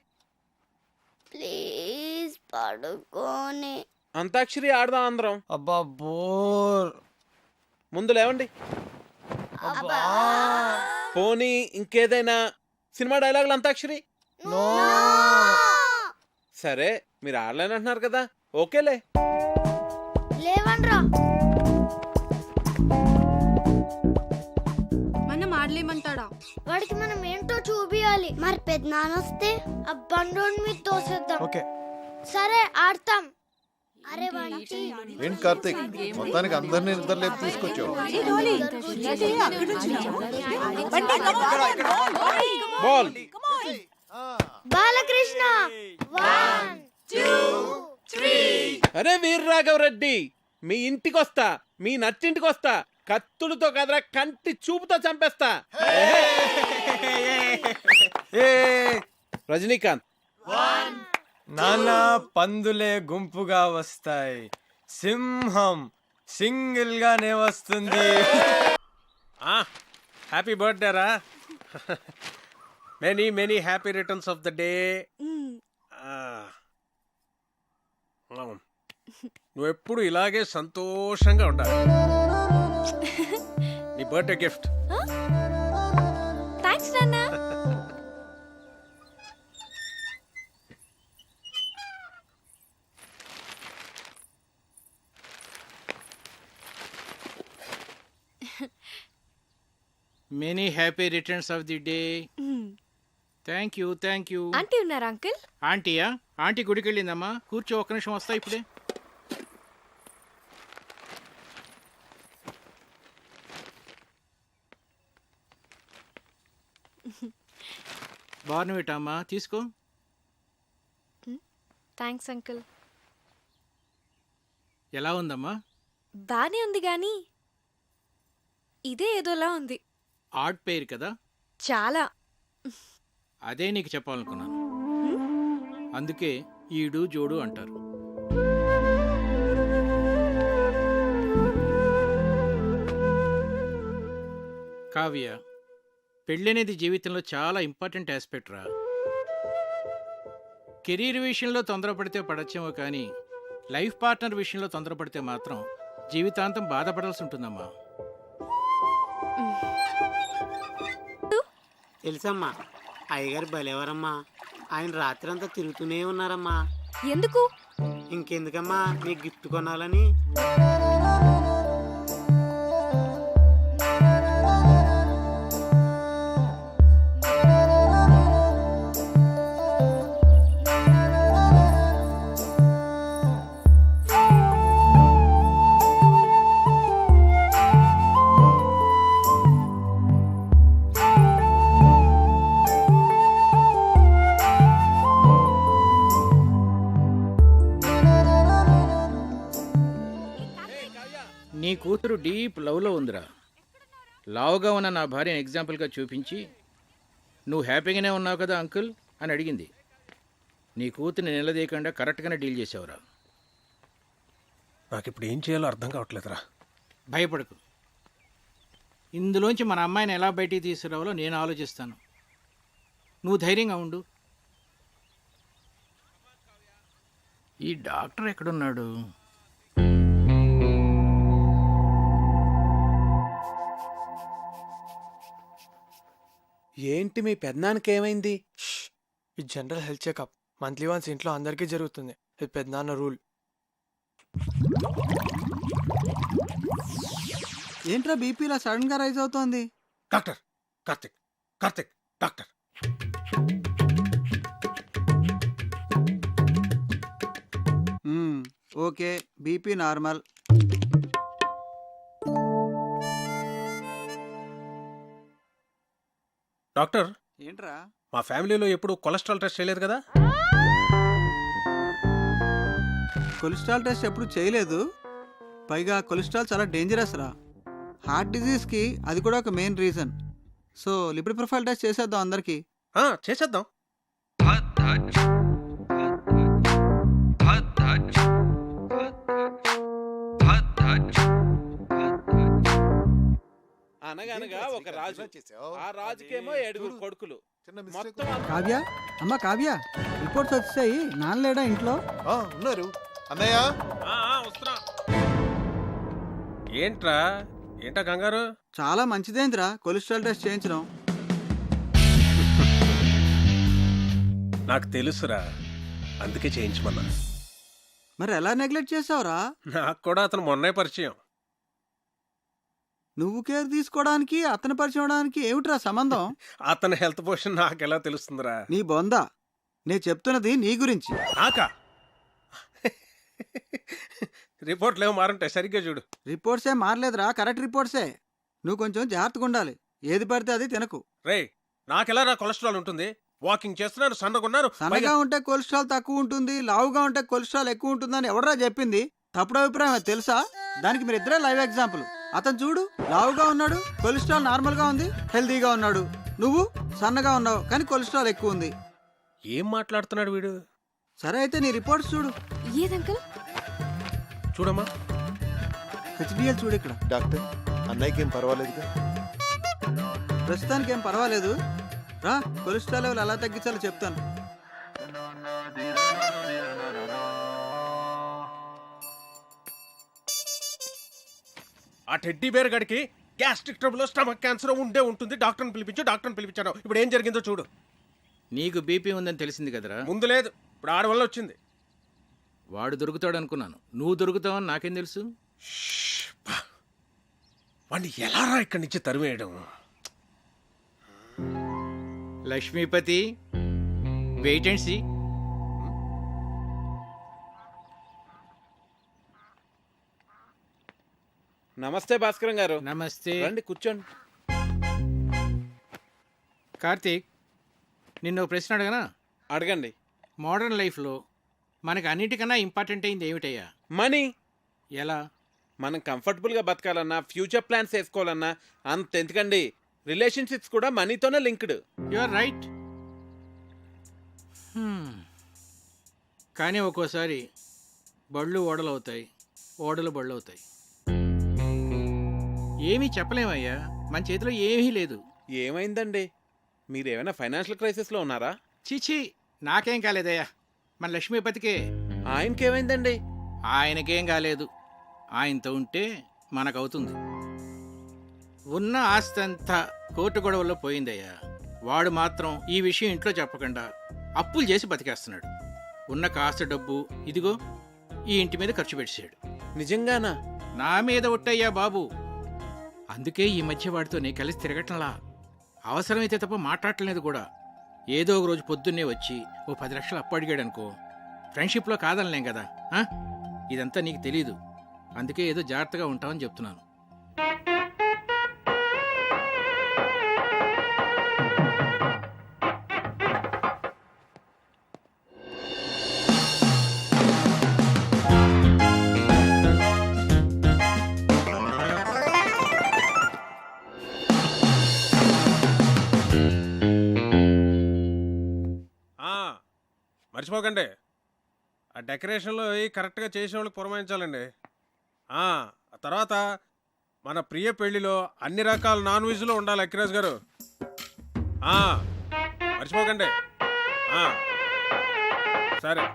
ప్లీజ్ పడుకోని. అంతాక్షరి ఆడదాం అందరం. అబ్బా బోర్. ముందు లేవండి. పోనీ ఇంకేదైనా సినిమా డైలాగులు అంతాక్షరి? సరే మీరు ఆడలేనంటున్నారు కదా, ఓకేలే. లేవన్రా. మనం ఆడలేమంటాడా? వాడికి మనం ఏంటో చూపియాలి. మరి పెద్దనాన్న వస్తే ఆ బండోడి మీద తోసేద్దాం. ఓకే. సరే ఆడతాం. అరే వంటి ఏంటి కార్తీక్, మొత్తానికి అందరినీ నిద్రలేపి తీసుకొచ్చావు. బాల్. బాలకృష్ణ 1 2 3. అరే వీర్రాఘవరెడ్డి, మీ ఇంటికి వస్తా, మీ నచ్చింటికి వస్తా, కత్తులతో కదరా కంటి చూపుతో చంపేస్తా. రజనీకాంత్. నాన్న పందులే గుంపుగా వస్తాయి, సింహం సింగిల్ గానే వస్తుంది. హ్యాపీ బర్త్డే రా. Many many happy returns of the day. నువ్వెప్పుడు ఇలాగే సంతోషంగా ఉండాలి. నీ బర్త్డే గిఫ్ట్. థ్యాంక్స్ నాన్న. Many happy returns of the day. Thank you, thank you. Aunty ఉన్నారా అంకుల్? ఆంటీయా? ఆంటీ గుడికి వెళ్ళిందమ్మా. కూర్చో, ఒక్క నిమిషం వస్తా ఇప్పుడే. బార్నవిటా అమ్మా, తీసుకో. Thanks uncle. ఎలా ఉందమ్మా? బానే ఉంది గాని ఇదే ఏదోలా ఉంది. ఆడ్ పేరు కదా. చాలా. అదే నీకు చెప్పాలనుకున్నాను. అందుకే ఈడు జోడు అంటారు. కావ్య, పెళ్ళనేది జీవితంలో చాలా ఇంపార్టెంట్ ఆస్పెక్ట్ రా. కెరీర్ విషయంలో తొందరపడితే పడచ్చేమో కానీ లైఫ్ పార్ట్నర్ విషయంలో తొందరపడితే మాత్రం జీవితాంతం బాధపడాల్సి ఉంటుందమ్మా. తెలుసమ్మా, అయ్యగారు భలేవారమ్మా. ఆయన రాత్రి అంతా తిరుగుతూనే ఉన్నారమ్మా. ఎందుకు? ఇంకెందుకమ్మా, నీకు గిఫ్ట్ కొనాలని. నీ కూతురు డీప్ లవ్లో ఉందిరా. లావుగా ఉన్న నా భార్యను ఎగ్జాంపుల్గా చూపించి నువ్వు హ్యాపీగానే ఉన్నావు కదా అంకుల్ అని అడిగింది. నీ కూతురిని నిలదీయకుండా కరెక్ట్గానే డీల్ చేసావురా. నాకు ఇప్పుడు ఏం చేయాలో అర్థం కావట్లేదురా. భయపడకు, ఇందులోంచి మన అమ్మాయిని ఎలా బయటికి తీసుకురావాలో నేను ఆలోచిస్తాను. నువ్వు ధైర్యంగా ఉండు. ఈ డాక్టర్ ఎక్కడున్నాడు? ఏంటి మీ పెద్దనాన్నకి ఏమైంది? ఇది general health checkup. Monthly once ఇంట్లో అందరికీ జరుగుతుంది. ఇది పెద్దనాన్న రూల్. ఏంట్రా బీపీ ఇలా సడన్ గా రైజ్ అవుతోంది? Doctor Karthik, Karthik doctor. Okay, BP normal. Doctor, ఏంట్రా? మా ఫ్యామిలీలో ఎప్పుడు కొలెస్ట్రాల్ టెస్ట్ చేయలేదు కదా? కొలెస్ట్రాల్ టెస్ట్ ఎప్పుడు చేయలేదు. పైగా కొలెస్ట్రాల్ చాలా డేంజరస్ రా. హార్ట్ డిజీజ్కి అది కూడా ఒక main reason. So lipid profile test చేసేద్దాం అందరికి. చేసేద్దాం. అనగనగా ఒక రాజు, ఆ రాజుకేమో 7 కొడుకులు. మొత్తం కావ్య, అమ్మ కావ్య, రిపోర్ట్స్ వచ్చాయి. నాన్నలేడా ఇంట్లో? ఉన్నారు అన్నయ్య. వస్తున్నా. ఏంట్రా, ఏంటా కంగారు? చాలా మంచిదేంద్రా కొలెస్ట్రాల్ టెస్ట్ చేయించడం. నాకు తెలుసురా, అందుకే చేయించమన్నా. మరి ఎలా నెగ్లెక్ట్ చేసావురా? నాకు కూడా అతను మొన్నే పరిచయం. నువ్వు కేర్ తీసుకోవడానికి అతని పరిచయం అవడానికి ఏమిట్రా సంబంధం? అతని హెల్త్ పొజిషన్ నాకెలా తెలుస్తుందిరా? నీ బొందా, నేను చెప్తున్నది నీ గురించి. నాకా? రిపోర్ట్లు ఏమో మారుంటాయి, సరిగ్గా చూడు. రిపోర్ట్సే మారలేదురా, కరెక్ట్ రిపోర్ట్సే. నువ్వు కొంచెం జాగ్రత్తగా ఉండాలి, ఏది పడితే అది తినకు. రే, నాకెలా నా కొలెస్ట్రాల్ ఉంటుంది? వాకింగ్ చేస్తున్నాను, సన్నగున్నాను. సన్నగా ఉంటే కొలెస్ట్రాల్ తక్కువ ఉంటుంది, లావుగా ఉంటే కొలెస్ట్రాల్ ఎక్కువ ఉంటుందని ఎవడరా చెప్పింది? తప్పుడు అభిప్రాయం అది తెలుసా? దానికి మీరు ఇద్దరే లైవ్ ఎగ్జాంపుల్. అతను చూడు, లావుగా ఉన్నాడు, కొలెస్ట్రాల్ నార్మల్గా ఉంది, హెల్తీగా ఉన్నాడు. నువ్వు సన్నగా ఉన్నావు కానీ కొలెస్ట్రాల్ ఎక్కువ ఉంది. ఏం మాట్లాడుతున్నాడు వీడు? సరే అయితే నీ రిపోర్ట్స్ చూడు. ఏదంకల్? చూడమ్మా, హెచ్డిఎల్ చూడు. ఇక్కడ డాక్టర్, అన్నయ్యకి ఏం పర్వాలేదుగా? ప్రస్తుతానికి ఏం పర్వాలేదు. రా, కొలెస్ట్రాల్ లెవెల్ ఎలా తగ్గించాలో చెప్తాను. ఆ టెడ్డీ బేర్ గడికి గ్యాస్ట్రిక్ ట్రబుల్, స్టమక్ క్యాన్సర్ ఉండే ఉంటుంది. డాక్టర్ని పిలిపించాను. ఇప్పుడు ఏం జరిగిందో చూడు. నీకు బీపీ ఉందని తెలిసింది కదరా? ముందు లేదు, ఇప్పుడు ఆడ వల్ల వచ్చింది. వాడు దొరుకుతాడు అనుకున్నాను, నువ్వు దొరుకుతావని నాకేం తెలుసు? వాడిని ఎలారా ఇక్కడి నుంచి తరివేయడం? Lakshmipathi, wait and see. నమస్తే భాస్కరం గారు. నమస్తే. రండి కూర్చోండి. కార్తీక్, నిన్న ఒక ప్రశ్న అడగనా? అడగండి. మోడర్న్ లైఫ్లో మనకు అన్నిటికన్నా ఇంపార్టెంట్ అయింది ఏమిటయ్యా? మనీ. ఎలా? మనం కంఫర్టబుల్గా బతకాలన్నా, ఫ్యూచర్ ప్లాన్స్ వేసుకోవాలన్నా అంత ఎందుకండి, రిలేషన్షిప్స్ కూడా మనీతోనే లింక్డ్. You are right. కానీ ఒక్కోసారి బళ్ళు ఓడలు అవుతాయి, ఓడలు బళ్ళు అవుతాయి. ఏమీ చెప్పలేమయ్యా, మన చేతిలో ఏమీ లేదు. ఏమైందండి? మీరేమైనా ఫైనాన్షియల్ క్రైసిస్లో ఉన్నారా? చీచీ, నాకేం కాలేదయ్యా, మన లక్ష్మీపతికే. ఆయనకేమైందండి? ఆయనకేం కాలేదు. ఆయనతో ఉంటే మనకవుతుంది. ఉన్న ఆస్తి అంతా కోర్టు గొడవల్లో పోయిందయ్యా. వాడు మాత్రం ఈ విషయం ఇంట్లో చెప్పకుండా అప్పులు చేసి బతికేస్తున్నాడు. ఉన్న కాస్త డబ్బు ఇదిగో ఈ ఇంటి మీద ఖర్చు పెట్టేశాడు. నిజంగానా? నా మీద ఒట్టయ్యా బాబు. అందుకే ఈ మధ్య వాడితో నీ కలిసి తిరగట్లా. అవసరమైతే తప్ప మాట్లాడలేదు కూడా. ఏదో ఒక రోజు పొద్దున్నే వచ్చి ఓ 10 లక్షలు అప్పు అడిగాడు అనుకో, ఫ్రెండ్షిప్లో కాదనలేం కదా. ఇదంతా నీకు తెలీదు, అందుకే ఏదో జాగ్రత్తగా ఉంటామని చెప్తున్నాను. మర్చిపోకండి, ఆ డెకరేషన్లో కరెక్ట్గా చేసే వాళ్ళకి పురమాయించాలండి. ఆ తర్వాత మన ప్రియ పెళ్లిలో అన్ని రకాల నాన్ వెజ్లో ఉండాలి అక్కిరాజ్ గారు. మర్చిపోకండి. సరే.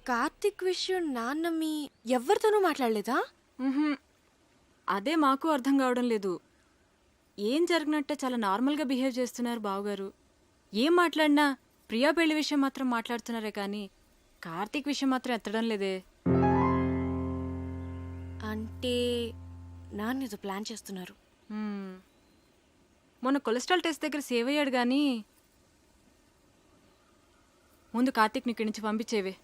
కార్తిక్ విషయం నాన్న మీ ఎవరితోనూ మాట్లాడలేదా? అదే మాకు అర్థం కావడం లేదు. ఏం జరిగినట్టే చాలా నార్మల్గా బిహేవ్ చేస్తున్నారు బావగారు. ఏం మాట్లాడినా ప్రియా పెళ్లి విషయం మాత్రం మాట్లాడుతున్నారే కానీ కార్తీక్ విషయం మాత్రం ఎత్తడం లేదే. అంటే నాన్న ఏదో ప్లాన్ చేస్తున్నారు. మొన్న కొలెస్ట్రాల్ టెస్ట్ దగ్గర సేవ్ అయ్యాడు కానీ ముందు కార్తీక్ని ఇక్కడి నుంచి పంపించేవే.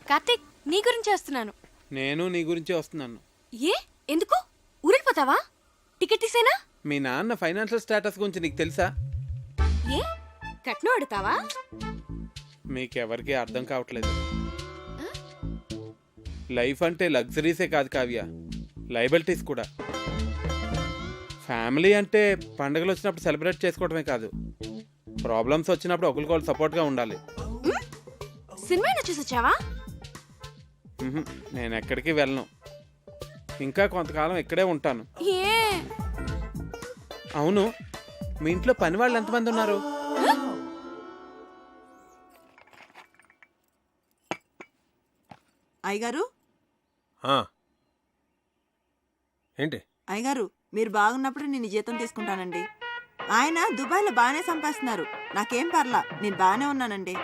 కార్తీక్, నీ గురించి వస్తున్నాను. నేను నీ గురించే వస్తున్నాను. ఏ ఎందుకు ఊరెళ్ళిపోతావా? టికెట్ తీసేనా? మీ నాన్న ఫైనాన్షియల్ స్టేటస్ గురించి నీకు తెలుసా? ఏ కట్నం అడుగుతావా? మీకెవరికి అర్థం కావట్లేదు. లైఫ్ అంటే లగ్జరీసే కాదు కావ్య, లయబిలిటీస్ కూడా. ఫ్యామిలీ అంటే పండుగలు వచ్చినప్పుడు సెలబ్రేట్ చేసుకోవడమే కాదు, ప్రాబ్లమ్స్ వచ్చినప్పుడు ఒకరికొకరు సపోర్ట్గా ఉండాలి. సినిమా చూసి వచ్చావా? నేను ఎక్కడికి వెళ్ళను, ఇంకా కొంతకాలం ఇక్కడే ఉంటాను. అవును, మీ ఇంట్లో పని వాళ్ళు ఎంతమంది ఉన్నారు? అయ్యగారు ఆ. ఏంటి అయ్యగారు మీరు బాగున్నప్పుడు నేను జీతం తీసుకుంటానండి. ఆయన దుబాయ్లో బాగానే సంపాదిస్తున్నారు, నాకేం పర్లా, నేను బాగానే ఉన్నానండి.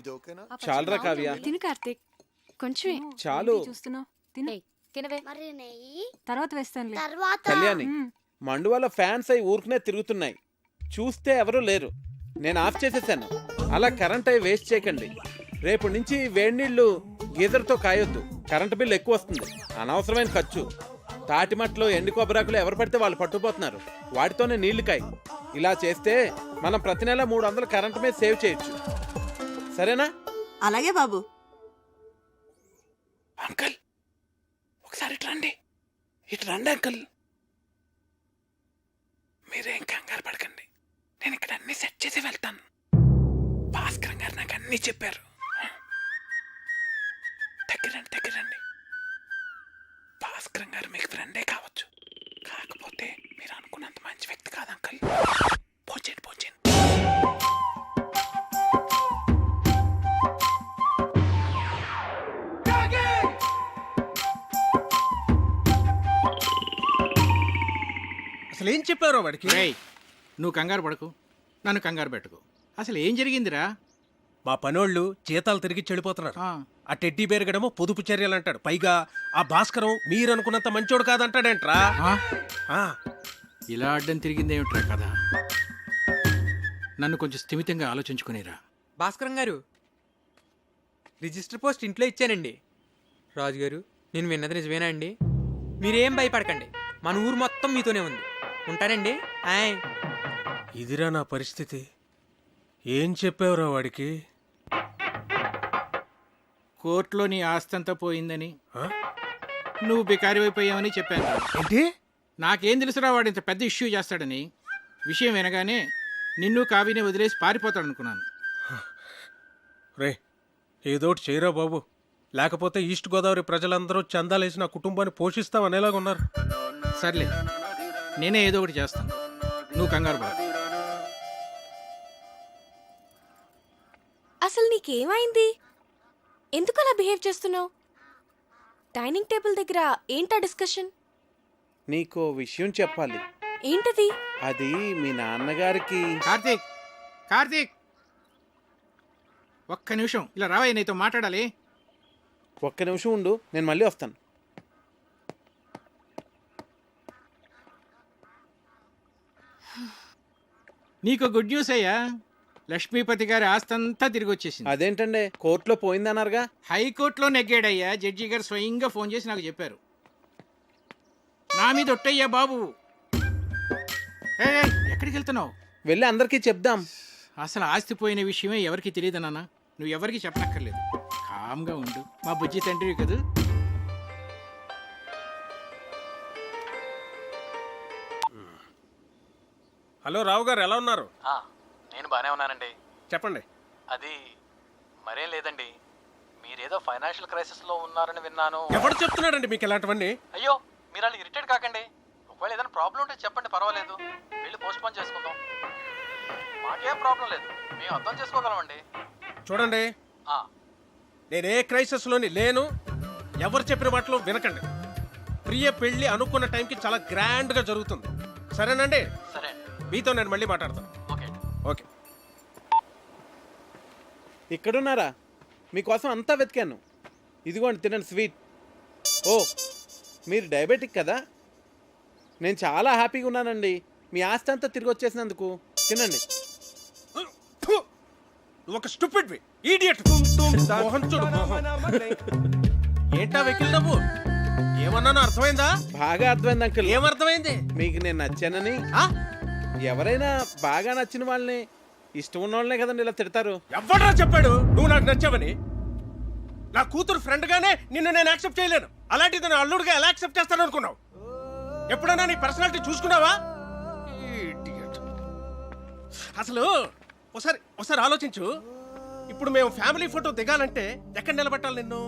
ఇది ఓకేనా? చాలరా కావ్య, తిను కార్తీక్, కొంచెం చాలు. చూస్తున్నావు, తిను. మరి నెయ్యి తర్వాత వేస్తానులే. తర్వాత కళ్యాణి, మండువాల ఫ్యాన్స్ అయి ఊరుకునే తిరుగుతున్నాయి, చూస్తే ఎవరూ లేరు. నేను ఆఫ్ చేసేసాను. అలా కరెంట్ అయి వేస్ట్ చేయకండి. రేపు నుంచి వేడి నీళ్లు గీజర్తో కాయొద్దు, కరెంట్ బిల్ ఎక్కువ వస్తుంది, అనవసరమైన ఖర్చు. తాటిమట్లో ఎండు కొబ్బరాకులు ఎవరు పడితే వాళ్ళు పట్టుకుపోతున్నారు, వాటితోనే నీళ్లు కాయి. ఇలా చేస్తే మనం ప్రతి నెల 300 కరెంట్ మీద సేవ్ చేయొచ్చు. సరేనా? అలాగే బాబు. అంకల్ ఒకసారి ఇటు రండి, ఇటు రండి అంకల్. మీరేం కంగారు పడకండి, నేను ఇక్కడ అన్ని సెట్ చేసి వెళ్తాను. భాస్కర్ గారు నాకు అన్ని చెప్పారు. దగ్గరండి. భాస్కర్ గారు మీకు ఫ్రెండే కావచ్చు, కాకపోతే మీరు అనుకున్నంత మంచి వ్యక్తి కాదు అంకల్. పోచేయండి. అసలు ఏం చెప్పారో వాడికి? రేయ్, నువ్వు కంగారు పడకు, నన్ను కంగారు పెట్టుకో. అసలు ఏం జరిగిందిరా? మా పనోళ్ళు జీతాలు తిరిగి చెడిపోతున్నారు. ఆ టెడ్డీ బేరగడమో పొదుపు చర్యలు అంటాడు, పైగా ఆ భాస్కరం మీరు అనుకున్నంత మంచోడు కాదంటాడేంట్రా. ఇలా అడ్డం తిరిగిందేమిట్రా కదా. నన్ను కొంచెం స్థిమితంగా ఆలోచించుకునేరా. భాస్కరం గారు, రిజిస్టర్ పోస్ట్ ఇంట్లో ఇచ్చానండి. రాజుగారు, నేను విన్నది నిజమేనా అండి? మీరేం భయపడకండి, మన ఊరు మొత్తం మీతోనే ఉంది. ఉంటానండి. ఇదిరా నా పరిస్థితి. ఏం చెప్పావురా వాడికి? కోర్టులో నీ ఆస్తంతా పోయిందని, నువ్వు బికారి అయిపోయావని చెప్పాను. ఏంటి? నాకేం తెలుసురా వాడు ఇంత పెద్ద ఇష్యూ చేస్తాడని. విషయం వినగానే నిన్ను కావిని వదిలేసి పారిపోతాడనుకున్నాను. రే, ఏదోటి చేయరా బాబు, లేకపోతే ఈస్ట్ గోదావరి ప్రజలందరూ చందాలేసి నా కుటుంబాన్ని పోషిస్తామనేలాగా ఉన్నారు. సర్లే, నేనే ఏదో ఒకటి చేస్తాను, నువ్వు కంగారు పడ. అసలు నీకేమైంది? ఎందుకు అలా బిహేవ్ చేస్తున్నావు? డైనింగ్ టేబుల్ దగ్గర ఏంటా డిస్కషన్? నీకో విషయం చెప్పాలి. ఏంటది? అది మీ నాన్నగారికి. కార్తీక్, ఒక్క నిమిషం ఇలా రావయ్య, నీతో మాట్లాడాలి. ఒక్క నిమిషం ఉండు, నేను మళ్ళీ వస్తాను. నీకు గుడ్ న్యూస్ అయ్యా, లక్ష్మీపతి గారి ఆస్తంతా తిరిగి వచ్చేసింది. అదేంటండి, కోర్టులో పోయిందన్నారుగా? హైకోర్టులో నెగ్గాడయ్యా. జడ్జి గారు స్వయంగా ఫోన్ చేసి నాకు చెప్పారు. నా మీద ఒట్టయ్యా బాబు. ఎక్కడికి వెళ్తున్నావు? వెళ్ళి అందరికీ చెప్దాం. అసలు ఆస్తి పోయిన విషయమే ఎవరికి తెలియదు నాన్న, నువ్వు ఎవరికి చెప్పనక్కర్లేదు. కామ్గా ఉండు, మా బుజ్జి తండ్రి కదా. హలో రావు గారు, ఎలా ఉన్నారు? నేను బాగానే ఉన్నానండి. చెప్పండి. అది మరేం లేదండి, మీరేదో ఫైనాన్షియల్ క్రైసిస్లో ఉన్నారని విన్నాను. ఎవరు చెప్తున్నాడండి మీకు ఇలాంటివన్నీ? అయ్యో, మీరు అలా ఇరిటేట్ కాకండి. ఒకవేళ ఏదైనా ప్రాబ్లం ఉంటే చెప్పండి, పర్వాలేదు, వెళ్ళి పోస్ట్ పోన్ చేసుకుందాం. మాకేం ప్రాబ్లం లేదు, మేము అర్థం చేసుకోగలమండి. చూడండి, నేనే క్రైసిస్లోని లేను, ఎవరు చెప్పిన మాటలు వినకండి. ప్రియ పెళ్లి అనుకున్న టైంకి చాలా గ్రాండ్గా జరుగుతుంది. సరేనండి? సరే, మీతో నేను మళ్ళీ మాట్లాడతాను. ఓకే. ఇక్కడున్నారా? మీకోసం అంతా వెతికాను. ఇదిగోండి, తినండి స్వీట్. ఓ, మీరు డయాబెటిక్ కదా? నేను చాలా హ్యాపీగా ఉన్నానండి మీ ఆస్తి అంతా తిరిగి వచ్చేసినందుకు. తినండి. ఒక స్టూపిడ్ ఇడియట్. మోహన్ చూడు, ఏంటా వెకిల్ నవ్వు? ఏమన్నానో అర్థమైందా? బాగా అర్థమైంది అంకుల్. ఏమర్థమైంది? మీకు నేను నచ్చానని. ఎవరైనా బాగా నచ్చిన వాళ్ళని ఇష్టం ఉన్న వాళ్ళనే కదండి ఇలా తిడతారు. ఎవడరా చెప్పాడు నువ్వు నాకు నచ్చావని? నా కూతురు ఫ్రెండ్ గానే నిన్ను నేను యాక్సెప్ట్ చేయలేను. అలాంటిది నా అల్లుడుగా ఎలా యాక్సెప్ట్ చేస్తాను అనుకున్నావు? ఎప్పుడైనా నీ పర్సనాలిటీ చూసుకున్నావా? Idiot. అసలు ఒకసారి ఆలోచించు. ఇప్పుడు మేము ఫ్యామిలీ ఫోటో దిగాలంటే ఎక్కడ నిలబెట్టాలి నిన్ను?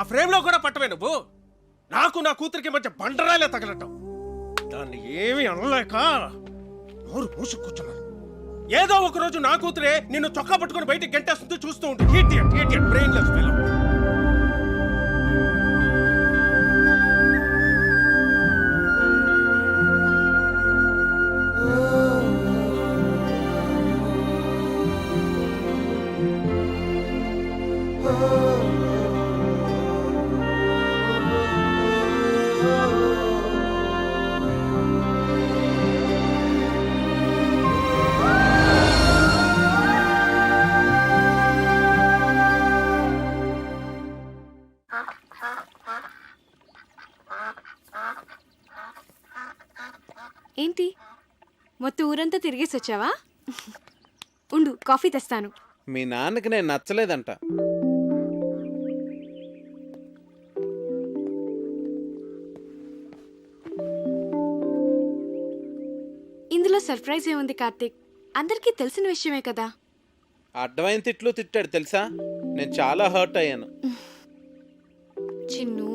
ఆ ఫ్రేమ్ లో కూడా పట్టవే నువ్వు. నాకు నా కూతురికి మధ్య బండరాలే తగలటం. దాన్ని ఏమీ అనలేక నోరు మూసు కూర్చున్నాను. ఏదో ఒక రోజు నా కూతురే నిన్ను చొక్కా పట్టుకుని బయటికి గంటేస్తుంది, చూస్తూ ఉండు. Idiot brainless fellow. ఏంటి మొత్తం ఊరంతా తిరిగేసి వచ్చావా? ఉండు, కాఫీ తెస్తాను. మీ నాన్నకి నేను నచ్చలేదంట. ఇందులో సర్ప్రైజ్ ఏముంది కార్తీక్? అందరికీ తెలిసిన విషయమే కదా. అడ్డమైన తిట్లు తిట్టాడు తెలుసా? నేను చాలా హర్ట్ అయ్యాను. చిన్ను,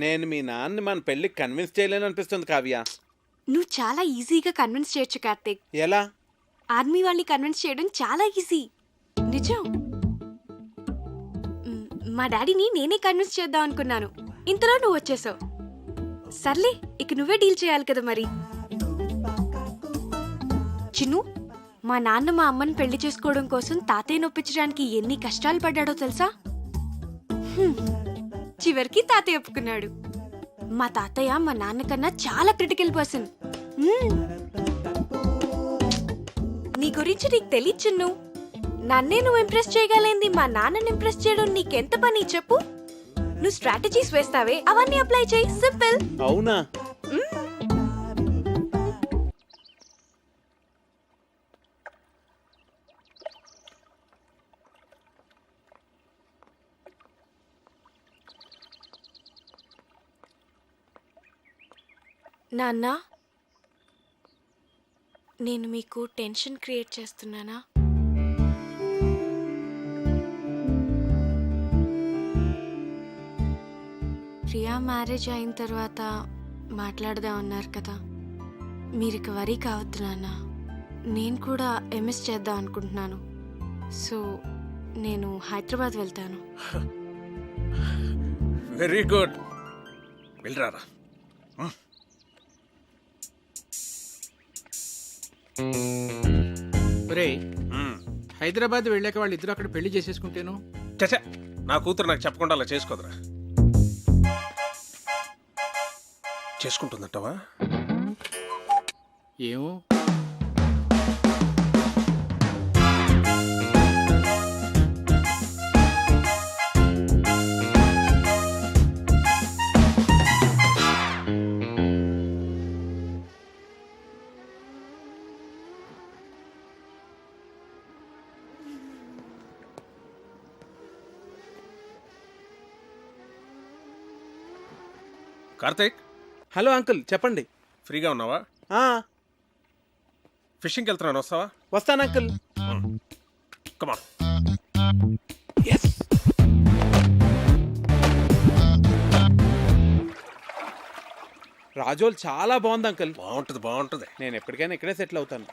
నేను మీ నాన్నని మన పెళ్లికి కన్విన్స్ చేయలేను అనిపిస్తుంది కావ్య. నువ్వు చాలా ఈజీగా కన్విన్స్ చేయొచ్చు కార్తీక్. ఎలా? ఆర్మీ వాళ్ళని కన్విన్స్ చేయడం చాలా ఈజీ. నిజం. మా డాడీని నేనే కన్విన్స్ చేద్దాం అనుకున్నాను, ఇంతలో నువ్వు వచ్చేసావు. సర్లే, ఇక నువ్వే డీల్ చేయాలి కదా మరి. చిన్ను, మా నాన్న మా అమ్మని పెళ్లి చేసుకోవడం కోసం తాతయ్య నొప్పించడానికి ఎన్ని కష్టాలు పడ్డాడో తెలుసా? చివరికి తాతయ్య ఒప్పుకున్నాడు. మా తాతయ్య మా నాన్నకన్నా చాలా క్రిటికల్ పర్సన్. నీ గురించి నీకు తెలియదు చిన్ను. నన్నే నువ్వు ఇంప్రెస్ చేయగలేంది మా నాన్నని ఇంప్రెస్ చేయడం నీకెంత పని చెప్పు. నువ్వు స్ట్రాటజీస్ వేస్తావే, అవన్నీ అప్లై చేయి. సింపుల్. అవునా? నాన్న, నేను మీకు టెన్షన్ క్రియేట్ చేస్తున్నానా? ప్రియా మ్యారేజ్ అయిన తర్వాత మాట్లాడదాం అన్నారు కదా. మీరు ఇక వరీ కావద్దు నాన్న. నేను కూడా ఎంఎస్ చేద్దాం అనుకుంటున్నాను. సో నేను హైదరాబాద్ వెళ్తాను. Very good, వెళ్ళరారా. హైదరాబాద్ వెళ్ళాక వాళ్ళు ఇద్దరు అక్కడ పెళ్లి చేసేసుకుంటేను. చచ్చా, నా కూతురు నాకు చెప్పకుండా అలా చేసుకోదురా. చేసుకుంటుందంటావా? ఏమో. కార్తీక్. హలో అంకుల్, చెప్పండి. ఫ్రీగా ఉన్నావా? ఫిషింగ్కి వెళ్తున్నాను, వస్తావా? వస్తాను అంకుల్. కమా. రాజోల్ చాలా బాగుంది అంకుల్. బాగుంటుంది. నేను ఎప్పటికైనా ఇక్కడే సెటిల్ అవుతాను.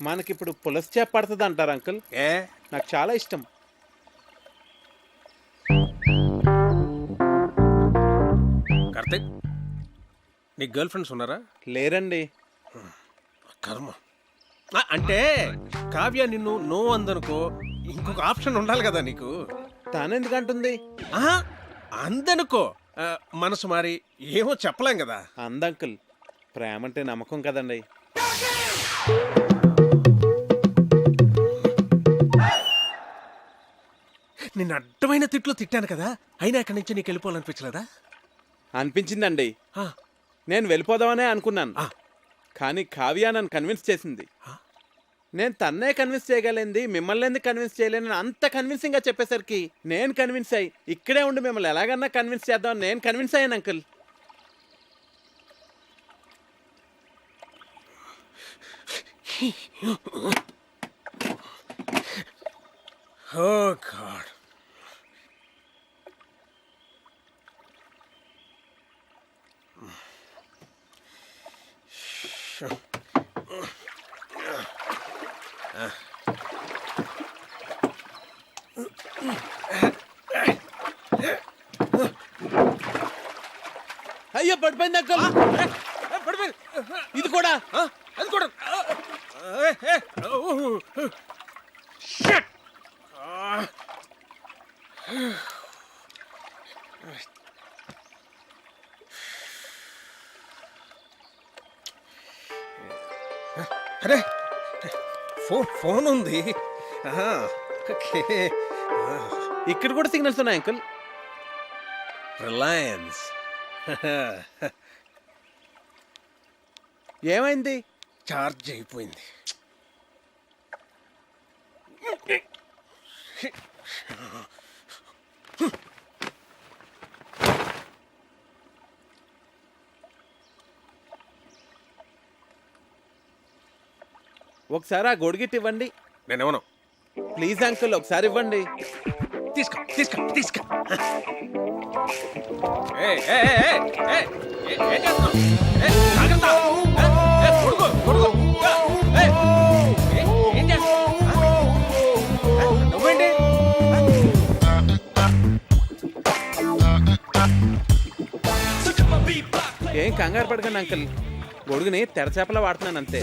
మనకిప్పుడు పులస చేప పడుతుంది అంటారు అంకుల్. నాకు చాలా ఇష్టం. కార్తీక్, నీకు గర్ల్ ఫ్రెండ్స్ ఉన్నారా? లేరండి. కర్మ. అంటే కావ్య నిన్ను నో అందనుకో, ఇంకొక ఆప్షన్ ఉండాలి కదా నీకు. తాను ఎందుకంటుంది? అందనుకో, మనసు మారి ఏమో చెప్పలేం కదా. అందంకుల్, ప్రేమ అంటే నమ్మకం కదండి. నిన్ను అడ్డమైన తిట్లు తిట్టాను కదా, అయినా ఇక్కడి నుంచి నీకు వెళ్ళిపోవాలనిపించలేదా? అనిపించిందండి. నేను వెళ్ళిపోదామనే అనుకున్నాను, కానీ కావ్య నన్ను కన్విన్స్ చేసింది. నేను తన్నే కన్విన్స్ చేయగలిగింది, మిమ్మల్ని ఎందుకు కన్విన్స్ చేయలేనని అంత కన్విన్సింగ్గా చెప్పేసరికి నేను కన్విన్స్ అయ్యి ఇక్కడే ఉండి మిమ్మల్ని ఎలాగన్నా కన్విన్స్ చేద్దామని నేను కన్విన్స్ అయ్యాను అంకుల్. Oh God. అయ్యో పడిపోయింది అంకుల్. ఇది కూడా అది కూడా అరే ఫోన్ ఉంది. ఇక్కడ కూడా సిగ్నల్స్ ఉన్నాయి అంకుల్. రిలయన్స్. ఏమైంది? చార్జ్ అయిపోయింది. ఒకసారి ఆ గొడుగిట్ ఇవ్వండి. నేనేమను. ప్లీజ్ అంకుల్ ఒకసారి ఇవ్వండి. తీసుకో తీసుకో తీసుకో. నువ్వేంటి? ఏం కంగారు పడకండి అంకుల్, గొడుగుని తెరచేపలా వాడుతున్నాను అంతే.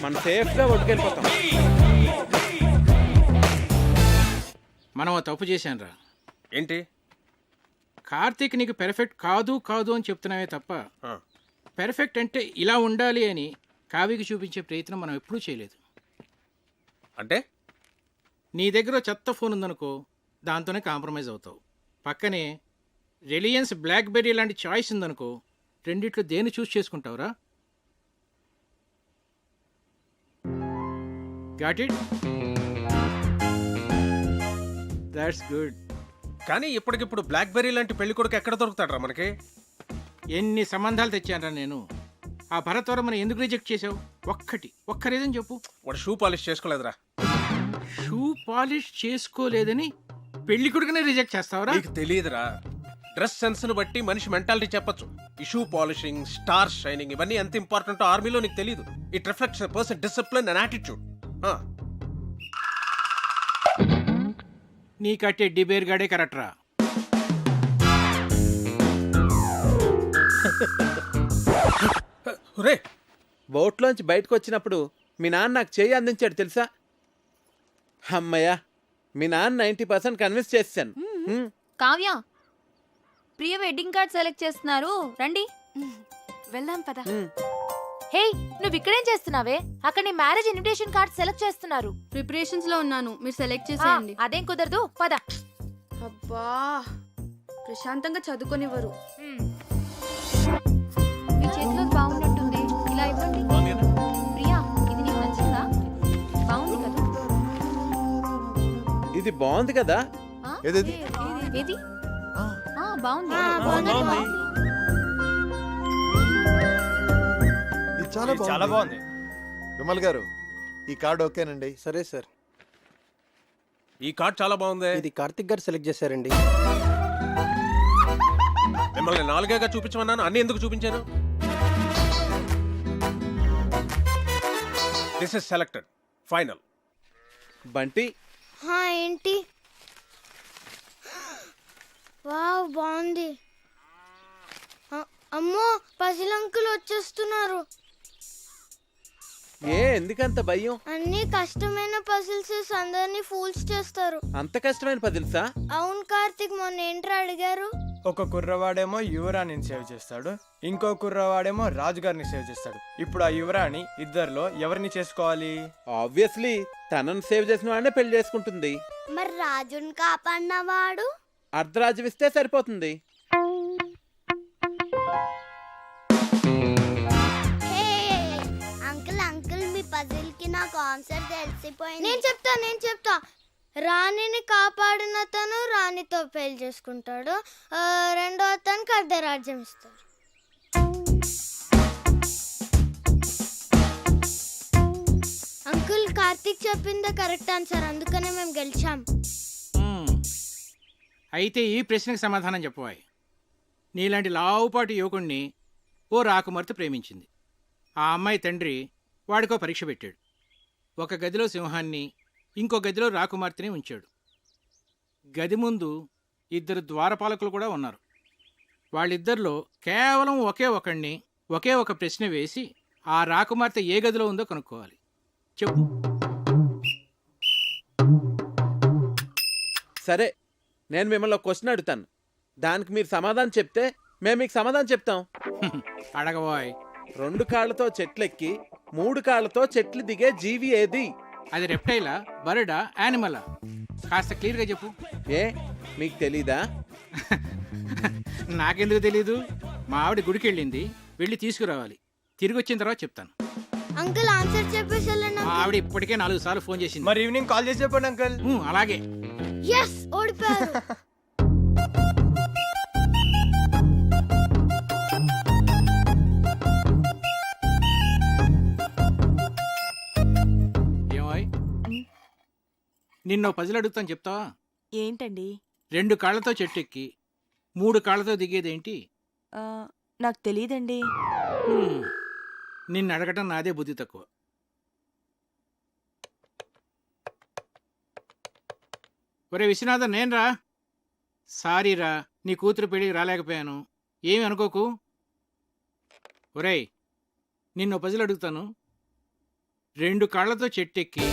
మనం సేఫ్గా ఒడ్డుకెళ్ళిపోతాం. మనం ఓ తప్పు చేశానురా. ఏంటి? కార్తీక్ నీకు పెర్ఫెక్ట్ కాదు కాదు అని చెప్తున్నావే తప్ప పెర్ఫెక్ట్ అంటే ఇలా ఉండాలి అని కావ్యకి చూపించే ప్రయత్నం మనం ఎప్పుడూ చేయలేదు. అంటే నీ దగ్గర చెత్త ఫోన్ ఉందనుకో, దాంతోనే కాంప్రమైజ్ అవుతావు. పక్కనే రిలయన్స్ బ్లాక్బెర్రీ లాంటి చాయిస్ ఉందనుకో, రెండిట్లో దేన్ని చూస్ చేసుకుంటావురా? Got it? That's good. కానీ ఇప్పటికిప్పుడు బ్లాక్బెర్రీ లాంటి పెళ్లి కొడుకు ఎక్కడ దొరుకుతాడరా మనకి? ఎన్ని సంబంధాలు తెచ్చానరా నేను. ఆ భరత్వరం ఎందుకు రిజెక్ట్ చేసావు? ఒక్క రీజన్ చెప్పు. వాడు షూ పాలిష్ చేసుకోలేదురా. షూ పాలిష్ చేసుకోలేదని పెళ్లి కొడుకునే రిజెక్ట్ చేస్తావరా? నీకు తెలియదురా. డ్రెస్ సెన్స్ ను బట్టి మనిషి మెంటాలిటీ చెప్పొచ్చు. ఈ షూ పాలిషింగ్, స్టార్ షైనింగ్ ఇవన్నీ ఎంత ఇంపార్టెంట్ ఆర్మీలో నీకు తెలియదు. It reflects a person discipline and attitude. నీ కట్టే డిబేర్ గాడే కరెక్ట్ రా. రే, బోట్లోంచి బయటకు వచ్చినప్పుడు మీ నాన్న నాకు చేయి అందించాడు తెలుసా? అమ్మయ్యా, మీ నాన్న 90% కన్విన్స్ చేశాను. కావ్య, ప్రియ వెడ్డింగ్ కార్డ్ సెలెక్ట్ చేస్తున్నారు, రండి వెళ్దాం పద. హే, నువ్వు ఇక్కడేం చేస్తున్నావే? అక్కడ నీ మ్యారేజ్ ఇన్విటేషన్ కార్డ్ సెలెక్ట్ చేస్తున్నారు. ప్రిపరేషన్స్ లో ఉన్నాను, మీరు సెలెక్ట్ చేసేయండి. అదేం కుదరదు, పద. అబ్బా, ప్రశాంతంగా చదువుకొనివ్వరు. మీ చేతిలో బాగున్నట్టుంది, ఇలా ఇవ్వండి. ప్రియా, ఇది నీకు నచ్చిందా? బాగుంది కదా? ఇది బాగుంది కదా? ఏది? బాగుంది. చాలా బాగుంది. విమల్ గారు, ఈ కార్డు ఓకేనండి? సరే సార్. ఈ కార్డ్ చాలా బాగుంది. ఇది కార్తిక్ గారు సెలెక్ట్ చేశారండి. మిమ్మల్ని 4గా చూపించమన్నాను, అన్ని ఎందుకు చూపించాను? This is selected, final. Bunty, ఏంటి? వావ్, బాగుంది. అమ్మో, పసిలంకులు వచ్చేస్తున్నారు. ఎందుకంత భయం? అన్ని కష్టమైన పజిల్స్ అందరినీ ఫూల్స్ చేస్తారు. అంత కష్టమైన పజిల్సా? అవును కార్తిక్, మొన్న ఏంట్రా అడిగారు? ఒక కుర్రవాడేమో యువరాణిని సేవ్ చేస్తాడు, ఇంకో కుర్రవాడేమో రాజుగారిని సేవ్ చేస్తాడు. ఇప్పుడు ఆ యువరాణి ఇద్దరిలో ఎవరిని చేసుకోవాలి? ఆబ్వియస్లీ తనను సేవ్ చేసిన వాడినే పెళ్లి చేసుకుంటుంది. మరి రాజుని కాపాడినవాడు? అర్ధరాజ్యం ఇస్తే సరిపోతుంది. అంకుల్ అంకుల్ మీ పజిల్ కి నాకు ఆన్సర్ తెలిసిపోయింది. నేను చెప్తా రాణిని కాపాడిన తను రాణితో పెళ్లి చేసుకుంటాడు, రెండో అతనికి అర్ధరాజ్యం ఇస్తాడు. అంకుల్ కార్తీక్ చెప్పిందే కరెక్ట్ ఆన్సర్, అందుకనే మేము గెలిచాం. అయితే ఈ ప్రశ్నకు సమాధానం చెప్పవాయి. నీలాంటి లావుపాటి యువకుణ్ణి ఓ రాకుమార్తె ప్రేమించింది. ఆ అమ్మాయి తండ్రి వాడికో పరీక్ష పెట్టాడు. ఒక గదిలో సింహాన్ని, ఇంకో గదిలో రాకుమార్తెని ఉంచాడు. గది ముందు ఇద్దరు ద్వారపాలకులు కూడా ఉన్నారు. వాళ్ళిద్దరిలో కేవలం ఒకే ఒక ప్రశ్న వేసి ఆ రాకుమార్తె ఏ గదిలో ఉందో కనుక్కోవాలి. చెప్పు. సరే, నేను మిమ్మల్ని ఒక క్వశ్చన్ అడుగుతాను. దానికి మీరు సమాధానం చెప్తే మేము మీకు సమాధానం చెప్తాం. అడగబోయ్. 2 కాళ్ళతో చెట్లెక్కి 3 కాళ్ళతో చెట్లు దిగే జీవి ఏది? అది రెప్టైలా, బర్డా, యానిమలా? కాస్త క్లియర్గా చెప్పు. ఏ మీకు తెలీదా? నాకెందుకు తెలీదు? మా ఆవిడ గుడికి వెళ్ళింది, వెళ్ళి తీసుకురావాలి. తిరిగి వచ్చిన తర్వాత చెప్తాను. అంకుల్ ఆన్సర్ చెప్పేసి మా ఆవిడ ఇప్పటికే 4 సార్లు ఫోన్ చేసింది. మరి ఈవినింగ్ కాల్ చేసి చెప్పండి అంకుల్. అలాగే. yes ఓడిపోయారు. ఏమాయ్, నిన్నో పజిల్ అడుగుతాను, చెప్తావా? ఏంటండి? 2 కాళ్ళతో చెట్టు ఎక్కి 3 కాళ్ళతో దిగేదేంటి? నాకు తెలియదండి. నిన్ను అడగటం నాదే బుద్ధి తక్కువ. ఒరే విశ్వనాథన్, నేనురా. సారీరా, నీ కూతురు పెళ్ళికి రాలేకపోయాను, ఏమి అనుకోకు. ఒరేయ్, నిన్ను పజిల్ అడుగుతాను. 2 కాళ్ళతో చెట్టెక్కి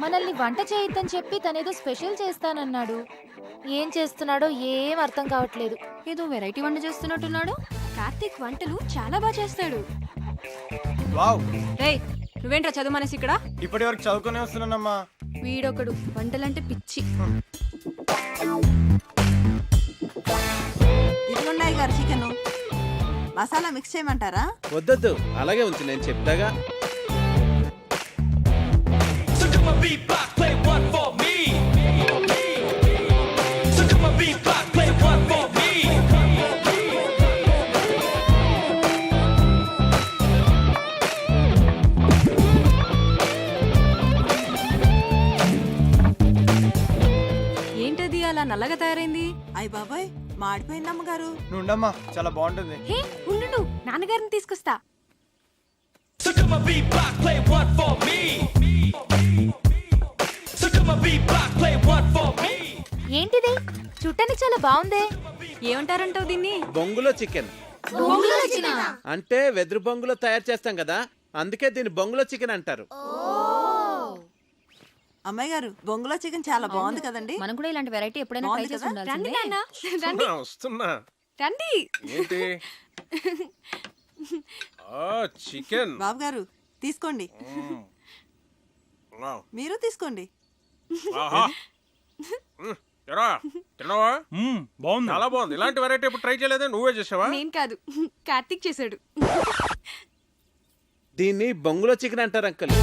మనల్ని వంట చేయొద్దని చెప్పి తనేదో స్పెషల్ చేస్తానన్నాడు. ఏం చేస్తున్నాడో ఏం అర్థం కావట్లేదు. ఏదో వెరైటీ వంట చేస్తున్నట్టున్నాడు. కార్తీక్ వంటలు చాలా బాగా చేస్తాడు. వావ్. రేయ్, నువ్వేంట్రా చదువు మనసి ఇక్కడ? ఇప్పటి వరకు చదువుకునే వస్తున్నానమ్మా. వీడొకడు వంటలంటే పిచ్చి. ఇదిగోండి గారు చికెన్. మసాలా మిక్స్ చేయమంటారా? వద్దొద్దు, అలాగే ఉంచు, నేను చెప్తాగా. ఏంటది అలా నల్లగా తయారైంది? అయ్య బాబాయ్, మాడిపోయింది అమ్మగారు. నువ్వు ఉండమ్మా, చాలా బాగుంటుంది. హే ఉండు, నాన్నగారిని తీసుకొస్తా. ఏంటిది? చూడటానికి చాలా బాగుందే. ఏమంటారంటావు దీన్ని? బొంగులో చికెన్. అంటే వెదురు బొంగులో తయారు చేస్తాం కదా, అందుకే దీన్ని బొంగులో చికెన్ అంటారు. అమ్మాయి గారు, బొంగులో చికెన్ చాలా బాగుంది కదండి. మనం కూడా ఇలాంటి వెరైటీ ఎప్పుడైనా ట్రై చేసి ఉండాల్సిందే. వస్తున్నా. రండి. ఏంటి? చికెన్. బాబు గారు తీసుకోండి. మీరు తీసుకోండి. తిన్నావా? బాగుంది, చాలా బాగుంది. ఇలాంటి వెరైటీ ఇప్పుడు ట్రై చేయలేదే, నువ్వే చేసావా? నేను కాదు, కార్తీక్ చేశాడు. దీన్ని బొంగులో చికెన్ అంటారు అంకుల్.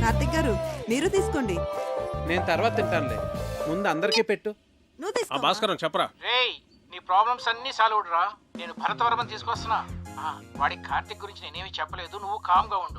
కార్తిక్ గారు మీరు తీసుకోండి. నేను తర్వాత తింటానులే, ముందు అందరికీ పెట్టు. నువ్వు తీసుకో. భాస్కరం చెప్పరా. రేయ్, నీ ప్రాబ్లమ్స్ అన్నీ సాల్వ్ రా. నేను భరతవర్మని తీసుకొస్తున్నా. వాడి కార్తీక్ గురించి నేనేమి చెప్పలేదు, నువ్వు కామ్గా ఉండు.